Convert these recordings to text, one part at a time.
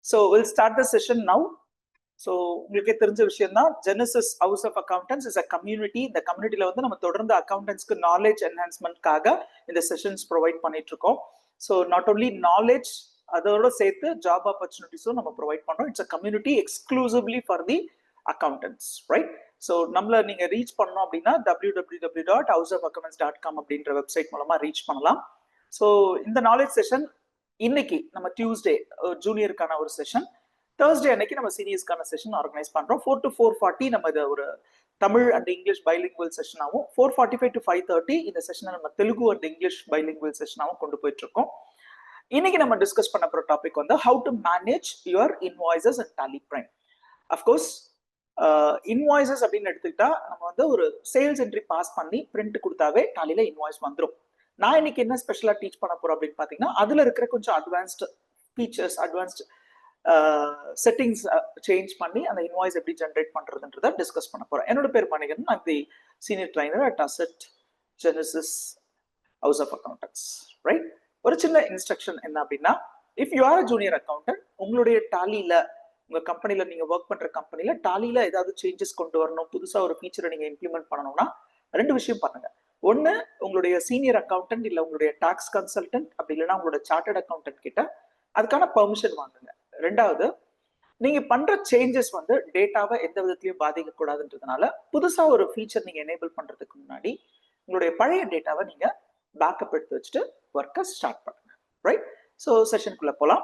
So we'll start the session now. So உங்களுக்கு தெரிஞ்ச விஷயம் தான், Genesis House of Accountants is a community. இந்த கம்யூனிட்டில வந்து நம்ம தொடர்ந்து அக்கௌண்டன்ஸ்க்கு நாலேஜ் என்ஹான்ஸ்மெண்ட்காக இந்த செஷன்ஸ் ப்ரொவைட் பண்ணிட்டு இருக்கோம். ஸோ நாட் ஓன்லி நாலேஜ், அதோட சேர்த்து ஜாப் ஆப்பர்ச்சுனிட்டிஸும் நம்ம ப்ரொவைட் பண்றோம். It's a community exclusively for the accountants, right? So நம்மள நீங்க ரீச் பண்ணணும் அப்படின்னா www.houseofaccountants.com அப்படின்ற வெப்சைட் மூலமா ரீச் பண்ணலாம். ஸோ இந்த நாலேஜ் செஷன் இன்னைக்கு நம்ம டியூஸ்டே ஜூனியருக்கான ஒரு செஷன், தேர்ஸ்டே அன்னைக்கு நம்ம சீனியர்ஸ்க்கான செஷன் ஆர்கனைஸ் பண்றோம். 4 to 4:40 நம்ம இதை ஒரு தமிழ் அண்ட் இங்கிலீஷ் பைலிங்குவல் செஷனாகவும், 4:45 to 5:30 இந்த செஷனை நம்ம தெலுங்கு அண்ட் இங்கிலீஷ் பைலிங்குவல் செஷனாகவும் கொண்டு போயிட்டு இருக்கோம். இன்னைக்கு நம்ம டிஸ்கஸ் பண்ண போற டாபிக் வந்து how to manage your invoices and Tally Prime. Of course invoices அப்படின்னு எடுத்துக்கிட்டா நம்ம வந்து ஒரு சேல்ஸ் என்ட்ரி பாஸ் பண்ணி பிரிண்ட் கொடுத்தாவே டாலியில இன்வாய்ஸ் வந்துடும். நான் இன்னைக்கு என்ன ஸ்பெஷலா டீச் பண்ண போறோம் அப்படின்னு பாத்தீங்கன்னா, அதுல இருக்கிற கொஞ்சம் advanced features, advanced settings change பண்ணி அந்த இன்வாய்ஸ் எப்படி ஜென்ரேட் பண்றதுன்றத டிஸ்கஸ் பண்ண போறேன். என்னோட பேர் மணிகன், நான் the senior trainer at Asset Genesis House of Accountants, right? ஒரு சின்ன இன்ஸ்ட்ரக்ஷன் என்ன அப்படின்னா, if you are a junior accountant, உங்களுடைய டாலியில, உங்க கம்பெனில, நீங்க ஒர்க் பண்ற கம்பெனில டாலியில ஏதாவது சேஞ்சஸ் கொண்டு வரணும், புதுசா ஒரு ஃபீச்சரை நீங்க இம்ப்ளிமெண்ட் பண்ணணும்னா ரெண்டு விஷயம் பண்ணுங்க. ஒன்னு, உங்களுடைய சீனியர் அக்கௌண்டன்ட் இல்ல உங்களுடைய டாக்ஸ் கன்சல்டன்ட் அப்படி இல்லைன்னா உங்களோட சார்ட்டர்ட் அக்கௌண்டன்ட் கிட்ட அதுக்கான பெர்மிஷன் வாங்குங்க. ரெண்டாவது, நீங்க பண்ற சேஞ்சஸ் வந்து டேட்டாவை எந்த விதத்திலையும் பாதிக்க கூடாதுன்றதுனால புதுசா ஒரு ஃபீச்சர் நீங்க எனேபிள் பண்றதுக்கு முன்னாடி உங்களுடைய பழைய டேட்டாவை நீங்க பேக்கப் எடுத்து வச்சுட்டு ஒர்க்கை ஸ்டார்ட் பண்ணுங்க, ரைட்? ஸோ செஷனுக்குள்ள போலாம்.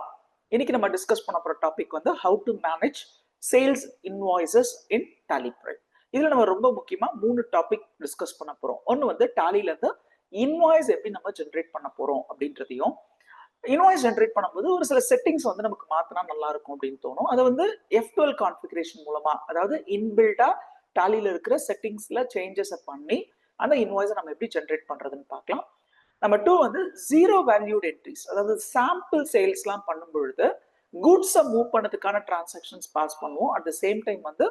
இன்னைக்கு நம்ம டிஸ்கஸ் பண்ண போற டாபிக் வந்து how to manage sales invoices in Tally Prime. இதுல நம்ம ரொம்ப முக்கியமா 3 டாபிக் டிஸ்கஸ் பண்ண போறோம். ஒன்னு வந்து டாலில இருந்து இன்வாய்ஸ் எப்படி நம்ம ஜென்ரேட் பண்ண போறோம் அப்படின்றதையும், இன்வாய்ஸ் ஜென்ரேட் பண்ணும்போது ஒரு சில செட்டிங்ஸ் வந்து நமக்கு மாத்தினா நல்லா இருக்கும் அப்படின்னு தோணும். அதை வந்து F12 கான்ஃபிகரேஷன் மூலமா, அதாவது இன்பில்டா டாலில இருக்கிற செட்டிங்ஸ்ல சேஞ்சஸ் பண்ணி அந்த இன்வாய்ஸை நம்ம எப்படி ஜென்ரேட் பண்றதுன்னு பார்க்கலாம். நம்பர் 2 வந்து ஜீரோ வேல்யூட் என்ட்ரிஸ், அதாவது சாம்பிள் சேல்ஸ்லாம் பண்ணும் பொழுது குட்ஸை மூவ் பண்ணதுக்கான டிரான்சாக்ஷன்ஸ் பாஸ் பண்ணுவோம். அட் த சேம் டைம் வந்து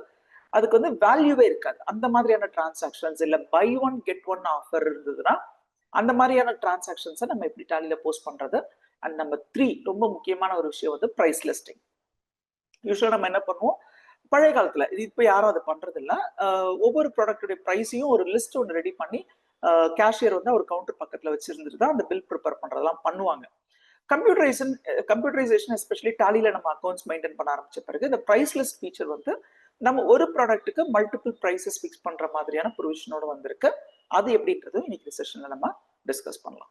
அதுக்கு வந்து வேல்யூவே இருக்காது. அந்த மாதிரியான டிரான்சாக்ஷன்ஸ் இல்ல buy one get one offer இருந்ததுன்னா அந்த மாதிரியான டிரான்சாக்ஷன்ஸை நம்ம எப்படி டாலியில போஸ்ட் பண்றது. அண்ட் நம்பர் 3 ரொம்ப முக்கியமான ஒரு விஷயம் வந்து பிரைஸ் லிஸ்டிங். யூஸ்வலா நம்ம என்ன பண்ணுவோம், பழைய காலத்துல, இது இப்போ யாரும் அதை பண்றது இல்லை, ஒவ்வொரு ப்ராடக்டுடைய ப்ரைஸையும் ஒரு லிஸ்ட் ஒன்று ரெடி பண்ணி கேஷியர் வந்து ஒரு கவுண்டர் பக்கத்துல வச்சிருந்துட்டு தான் அந்த பில் ப்ரிப்பேர் பண்றதெல்லாம் பண்ணுவாங்க. கம்ப்யூட்டரைசேஷன் எஸ்பெஷலி டாலியில நம்ம அக்கௌண்ட்ஸ் மெயின்டைன் பண்ண ஆரம்பிச்ச பிறகு இந்த பிரைஸ் லிஸ்ட் ஃபீச்சர் வந்து நம்ம ஒரு ப்ராடக்ட்டுக்கு மல்டிபிள் ப்ரைஸஸ் ஃபிக்ஸ் பண்ற மாதிரியான ப்ரொவிஷனோட வந்திருக்கு. அது எப்படின்றது இன்னைக்கு செஷன்ல நம்ம டிஸ்கஸ் பண்ணலாம்.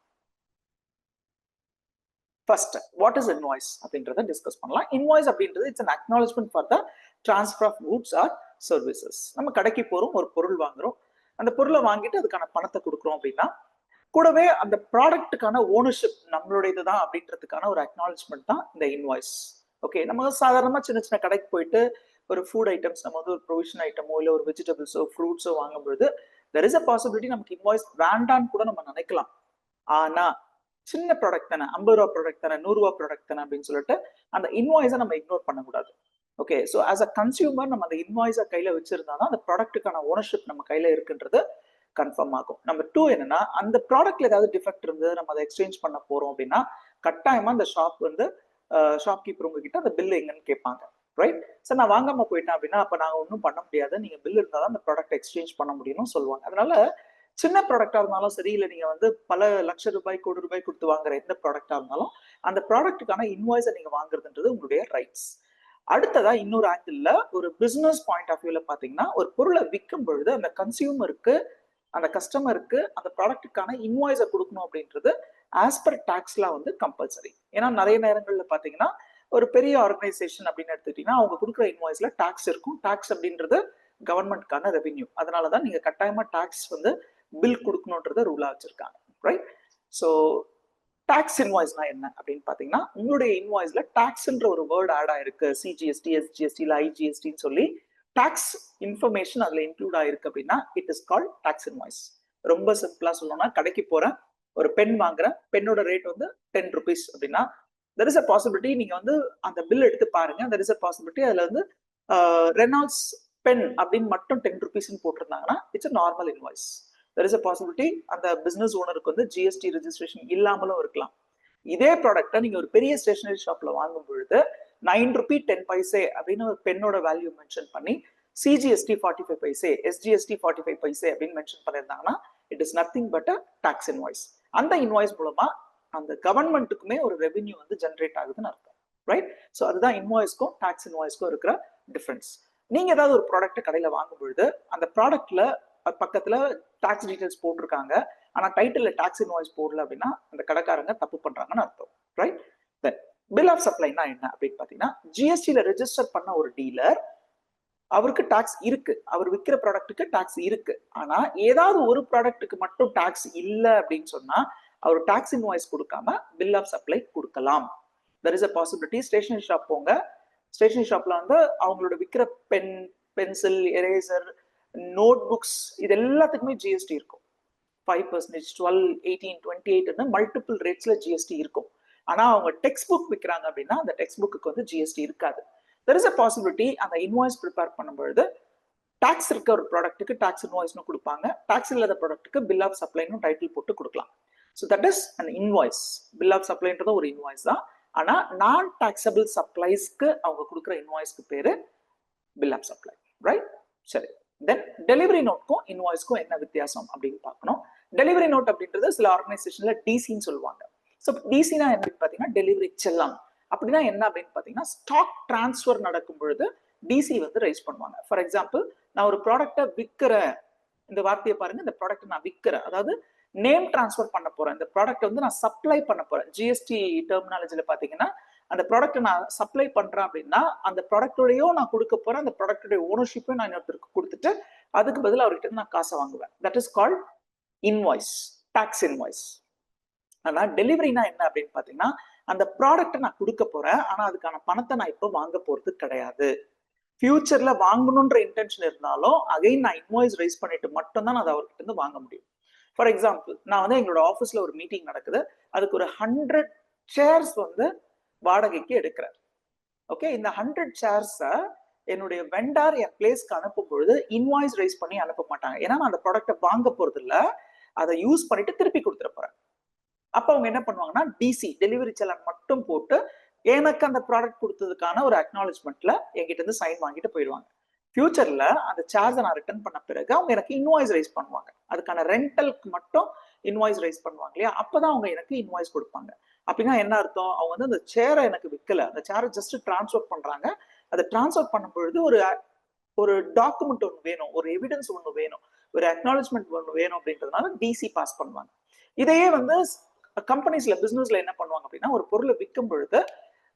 ஃபர்ஸ்ட், வாட் இஸ் இன்வாய்ஸ் அப்படின்றத டிஸ்கஸ் பண்ணலாம். இன்வாய்ஸ் அப்படின்றது it's an acknowledgement for the transfer of goods or services. நம்ம கடைக்கு போறோம், ஒரு பொருள் வாங்குறோம், அந்த பொருளை வாங்கிட்டு அதுக்கான பணத்தை கொடுக்குறோம் அப்படின்னா கூடவே அந்த ப்ராடக்ட்டுக்கான ஓனர்ஷிப் நம்மளுடையது தான் அப்படின்றதுக்கான ஒரு அக்னாலஜ்மெண்ட் தான் இந்த இன்வாய்ஸ். ஓகே, நம்ம சாதாரணமா சின்ன சின்ன கடைக்கு போயிட்டு ஒரு ஃபுட் ஐட்டம்ஸ், நம்ம வந்து ஒரு ப்ரொவிஷன் ஐட்டமோ இல்லை ஒரு வெஜிடபிள்ஸோ ஃப்ரூட்ஸோ வாங்கும்பொழுது தெர் இஸ் அ பாசிபிலிட்டி நமக்கு இன்வாய்ஸ் வேண்டான்னு கூட நம்ம நினைக்கலாம். ஆனா சின்ன ப்ராடக்ட் தானே, 50 ரூபா ப்ராடக்ட் தானே, 100 ரூபா ப்ராடக்ட் தானே அப்படின்னு சொல்லிட்டு அந்த இன்வாய்ஸை நம்ம இக்னோர் பண்ணக்கூடாது. Okay, so as a consumer நம்ம அந்த இன்வாய்ஸை கையில வச்சிருந்தா தான் அந்த ப்ராடக்ட்டுக்கான ஓனர்ஷிப் நம்ம கையில இருக்குன்றது கன்ஃபார்ம் ஆகும். நம்பர் 2 என்னன்னா, அந்த ப்ராடக்ட்ல ஏதாவது டிஃபெக்ட் இருந்து நம்ம அதை எக்ஸ்சேஞ்ச் பண்ண போறோம் அப்படின்னா கட்டாயமா அந்த ஷாப் வந்து ஷாப்கீப்பர் உங்ககிட்ட அந்த பில் எங்கன்னு கேட்பாங்க, ரைட்? சார் நான் வாங்காம போயிட்டேன் அப்படின்னா அப்ப நாங்க ஒன்றும் பண்ண முடியாது, நீங்க பில் இருந்தால் தான் அந்த ப்ராடக்ட் எக்ஸ்சேஞ்ச் பண்ண முடியும்னு சொல்லுவாங்க. அதனால சின்ன ப்ராடக்டா இருந்தாலும் சரி, இல்லை நீங்க வந்து பல லட்ச ரூபாய் கோடி ரூபாய் கொடுத்து வாங்குற எந்த ப்ராடக்டா இருந்தாலும் அந்த ப்ராடக்ட்டுக்கான இன்வாய்ஸை நீங்க வாங்குறதுன்றது உங்களுடைய ரைட்ஸ். அடுத்ததா இன்னொரு ஆங்கிள், ஒரு பிசினஸ் பாயிண்ட் ஆஃப் வியூல பாத்தீங்கன்னா, ஒரு பொருளை விற்கும் பொழுது அந்த கன்சியூமருக்கு, அந்த கஸ்டமருக்கு அந்த ப்ராடக்ட்டுக்கான இன்வாய்ஸை கொடுக்கணும் அப்படின்றது ஆஸ் பர் டாக்ஸ்ல வந்து கம்பல்சரி. ஏன்னா நிறைய நேரங்கள்ல பாத்தீங்கன்னா ஒரு பெரிய ஆர்கனைசேஷன் அப்படின்னு எடுத்துக்கிட்டீங்கன்னா அவங்க கொடுக்குற இன்வாய்ஸ்ல டாக்ஸ் இருக்கும். டாக்ஸ் அப்படின்றது கவர்மெண்ட்கான ரெவென்யூ. அதனாலதான் நீங்க கட்டாயமா டாக்ஸ் வந்து பில் கொடுக்கணுன்றத ரூலா வச்சிருக்காங்க, ரைட்? ஸோ டாக்ஸ் இன்வாய்ஸ்னா என்ன அப்படின்னு பாத்தீங்கன்னா, உங்களுடைய இன்வாய்ஸ்ல டாக்ஸ்ன்ற ஒரு வேர்ட் ஆட் ஆயிருக்கு, சிஜிஎஸ்டி, எஸ்ஜிஎஸ்டி இல்ல ஐஜிஎஸ்டின்னு சொல்லி டாக்ஸ் இன்ஃபர்மேஷன் அதுல இன்க்ளூட் ஆயிருக்கு அப்படின்னா it is called tax invoice. ரொம்ப சிம்பிளா சொல்லணும்னா, கடைக்கு போறேன், ஒரு பென் வாங்குறேன், பென்னோட ரேட் வந்து 10 rupees அப்படின்னா there is a possibility நீங்க வந்து அந்த பில் எடுத்து பாருங்க, there is a possibility அதுல வந்து ரெனால்ட்ஸ் பென் அப்படின்னு மட்டும் 10 rupees போட்டிருந்தாங்கன்னா it's a normal invoice. there is a possibility அந்த பிசினஸ் ஓனருக்கு வந்து ஜிஎஸ்டி ரெஜிஸ்ட்ரேஷன் இல்லாமலும் இருக்கலாம். இதே ப்ராடக்ட்டை நீங்க ஒரு பெரிய ஸ்டேஷனரி ஷாப்ல வாங்கும் பொழுது 9 ரூபி 10 பைசே அப்படின்னு ஒரு பென்னோட வேல்யூ மென்ஷன் பண்ணி சிஜிஎஸ்டி 45 பைசே, எஸ்ஜிஎஸ்டி 45 பைசே அப்படின்னு மென்ஷன் பண்ணியிருந்தாங்கன்னா it is nothing but a tax invoice. அந்த இன்வாய்ஸ் மூலமா அந்த கவர்மெண்ட்டுக்குமே ஒரு ரெவென்யூ வந்து ஜென்ரேட் ஆகுதுன்னு அர்த்தம், ரைட்? ஸோ அதுதான் இன்வாய்ஸ்க்கும் டாக்ஸ் இன்வாய்ஸ்க்கும் இருக்கிற டிஃபரன்ஸ். நீங்க ஏதாவது ஒரு ப்ராடக்ட் கடையில வாங்கும் பொழுது அந்த ப்ராடக்ட்ல பக்கத்துல டாக்ஸ் டீடைல்ஸ் போட்டிருக்காங்க, ஆனா டைட்டில்ல டாக்ஸ் இன்வாய்ஸ் போடல அப்படின்னா அந்த கடைக்காரங்க தப்பு பண்றாங்கன்னு அர்த்தம், ரைட்? பில் ஆஃப் சப்ளைனா என்ன அப்படின்னு பாத்தீங்கன்னா, ஜிஎஸ்டில ரெஜிஸ்டர் பண்ண ஒரு டீலர் அவருக்கு டாக்ஸ் இருக்கு, அவர் விற்கிற ப்ராடக்ட்டுக்கு டாக்ஸ் இருக்கு. ஆனா ஏதாவது ஒரு ப்ராடக்ட்டுக்கு மட்டும் டாக்ஸ் இல்லை அப்படின்னு சொன்னா அவர் டாக்ஸ் இன்வாய்ஸ் கொடுக்காம பில் ஆஃப் சப்ளை கொடுக்கலாம். There is a possibility. Stationery shop போங்க, ஸ்டேஷனரி ஷாப்ல வந்து அவங்களோட விற்கிற pen, pencil, eraser, note books இது எல்லாத்துக்குமே ஜிஎஸ்டி இருக்கும். 5%, 12, 18, 28 மல்டிபிள் ரேட்ஸ்ல ஜிஎஸ்டி இருக்கும். ஆனா அவங்க டெக்ஸ்ட் புக் விற்கிறாங்க அப்படின்னா அந்த டெக்ஸ்ட் புக்கு வந்து ஜிஎஸ்டி இருக்காது. தெர் இஸ் அ பாசிபிலிட்டி அந்த இன்வாய்ஸ் ப்ரிப்பேர் பண்ணும்பொழுது டாக்ஸ் இருக்க ஒரு ப்ராடக்ட்டுக்கு டாக்ஸ் இன்வாய்ஸ்னு கொடுப்பாங்க, டாக்ஸ் இல்லாத ப்ராடக்ட்டுக்கு பில் ஆஃப் சப்ளைன்னு டைட்டில் போட்டு கொடுக்கலாம். So that is an invoice. Bill of சப்ளைன்றது ஒரு இன்வாய்ஸ் தான். ஆனா நான் டாக்ஸபிள் சப்ளைஸ்க்கு அவங்க கொடுக்குற இன்வாய்ஸ்க்கு பேரு பில் ஆஃப் சப்ளை, ரைட்? சரி, தென் டெலிவரி நோட்க்கும் இன்வாய்ஸ்க்கும் என்ன வித்தியாசம் அப்படின்னு பார்க்கணும். டெலிவரி நோட் அப்படின்றது சில ஆர்கனைசேஷன்ல டிசின்னு சொல்லுவாங்க. ஸோ டிசினா என்ன பார்த்தீங்கன்னா டெலிவரி செல்லான். அப்படின்னா என்ன அப்படின்னு பார்த்தீங்கன்னா ஸ்டாக் டிரான்ஸ்ஃபர் நடக்கும் பொழுது டிசி வந்து ரைஸ் பண்ணுவாங்க. ஃபார் எக்ஸாம்பிள், நான் ஒரு ப்ராடக்டை விற்கிறேன், இந்த வார்த்தையை பாருங்க, இந்த ப்ராடக்ட் நான் விற்கிறேன், அதாவது நேம் டிரான்ஸ்ஃபர் பண்ண போறேன், இந்த ப்ராடக்ட் வந்து நான் சப்ளை பண்ண போறேன். ஜிஎஸ்டி டெர்மினாலஜில பாத்தீங்கன்னா அந்த ப்ராடக்ட் நான் சப்ளை பண்றேன் அப்படின்னா அந்த ப்ராடக்டோடையும் நான் கொடுக்க போறேன், அந்த ப்ராடக்டோட ஓனர்ஷிப்பையும் நான் இன்னொருத்தருக்கு கொடுத்துட்டு அதுக்கு பதில் அவர்கிட்ட நான் காசை வாங்குவேன். That is called invoice, tax invoice. ஆனா டெலிவரினா என்ன அப்படின்னு பாத்தீங்கன்னா அந்த ப்ராடக்ட்டை நான் கொடுக்க போறேன், ஆனா அதுக்கான பணத்தை நான் இப்போ வாங்க போறது கிடையாது. ஃபியூச்சர்ல வாங்கணுன்ற இன்டென்ஷன் இருந்தாலும் அகைன் நான் இன்வாய்ஸ் ரைஸ் பண்ணிட்டு மட்டும் தான் அதை அவர்கிட்ட இருந்து வாங்க முடியும். ஃபார் எக்ஸாம்பிள், நான் வந்து எங்களோட ஆஃபீஸ்ல ஒரு மீட்டிங் நடக்குது, அதுக்கு ஒரு 100 சேர்ஸ் வந்து வாடகைக்கு எடுக்கிறேன். ஓகே, இந்த 100 சேர்ஸை என்னுடைய வெண்டார் என் பிளேஸ்க்கு அனுப்பும் பொழுது இன்வாய்ஸ் ரைஸ் பண்ணி அனுப்ப மாட்டாங்க. ஏன்னா நான் அந்த ப்ராடக்ட்டை வாங்க போறது இல்லை, அதை யூஸ் பண்ணிட்டு திருப்பி கொடுத்துட போறேன். அப்ப அவங்க என்ன பண்ணுவாங்கன்னா டிசி, டெலிவரி செலான் மட்டும் போட்டு எனக்கு அந்த ப்ராடக்ட் கொடுத்ததுக்கான ஒரு அக்னாலஜ்மெண்ட்ல என்கிட்ட இருந்து சைன் வாங்கிட்டு போயிடுவாங்க. ஃபியூச்சர்ல அந்த சார்ஜை நான் ரிட்டர்ன் பண்ண பிறகு அவங்க எனக்கு இன்வாய்ஸ் ரைஸ் பண்ணுவாங்க, அதுக்கான ரெண்டலுக்கு மட்டும் இன்வாய்ஸ் ரைஸ் பண்ணுவாங்க இல்லையா, அப்பதான் அவங்க எனக்கு இன்வாய்ஸ் கொடுப்பாங்க. அப்படின்னா என்ன அர்த்தம், அவங்க வந்து அந்த சேரை எனக்கு விற்கல, அந்த சேரை ஜஸ்ட் டிரான்ஸ்ஃபர் பண்றாங்க. அதை டிரான்ஸ்ஃபர் பண்ணும் பொழுது ஒரு டாக்குமெண்ட் ஒன்று வேணும், ஒரு எவிடன்ஸ் ஒன்று வேணும், ஒரு அக்னாலஜ்மெண்ட் ஒன்று வேணும் அப்படின்றதுனால டிசி பாஸ் பண்ணுவாங்க. இதையே வந்து கம்பெனிஸ்ல, பிசினஸ்ல என்ன பண்ணுவாங்க அப்படின்னா ஒரு பொருளை விற்கும் பொழுது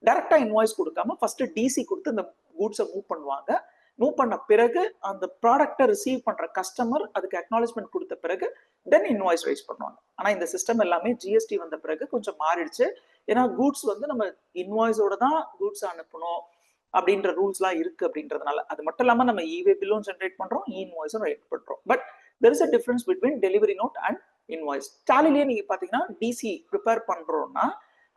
டைரக்டா இன்வாய்ஸ் கொடுக்காம ஃபர்ஸ்ட் டிசி கொடுத்து அந்த கூட்ஸை மூவ் பண்ணுவாங்க. மூவ் பண்ண பிறகு அந்த ப்ராடக்டை ரிசீவ் பண்ற கஸ்டமர் அதுக்கு அக்னாலஜ்மெண்ட் கொடுத்த பிறகு தென் இன்வாய்ஸ் ரைஸ் பண்ணுவாங்க. ஆனா இந்த சிஸ்டம் எல்லாமே ஜிஎஸ்டி வந்த பிறகு கொஞ்சம் மாறிடுச்சு. ஏன்னா கூட்ஸ் வந்து நம்ம இன்வாய்ஸோட தான் கூட்ஸ் அனுப்பணும் அப்படின்ற ரூல்ஸ்லாம் இருக்கு அப்படின்றதுனால. அது மட்டும் இல்லாம நம்ம இவே பில்லும் ஜென்ரேட் பண்றோம், இன்வாய்ஸும் ரைட் பண்றோம். But there is a difference between delivery note and invoice. டாலிலேயே நீங்க பாத்தீங்கன்னா டிசி ப்ரிப்பேர் பண்றோம்னா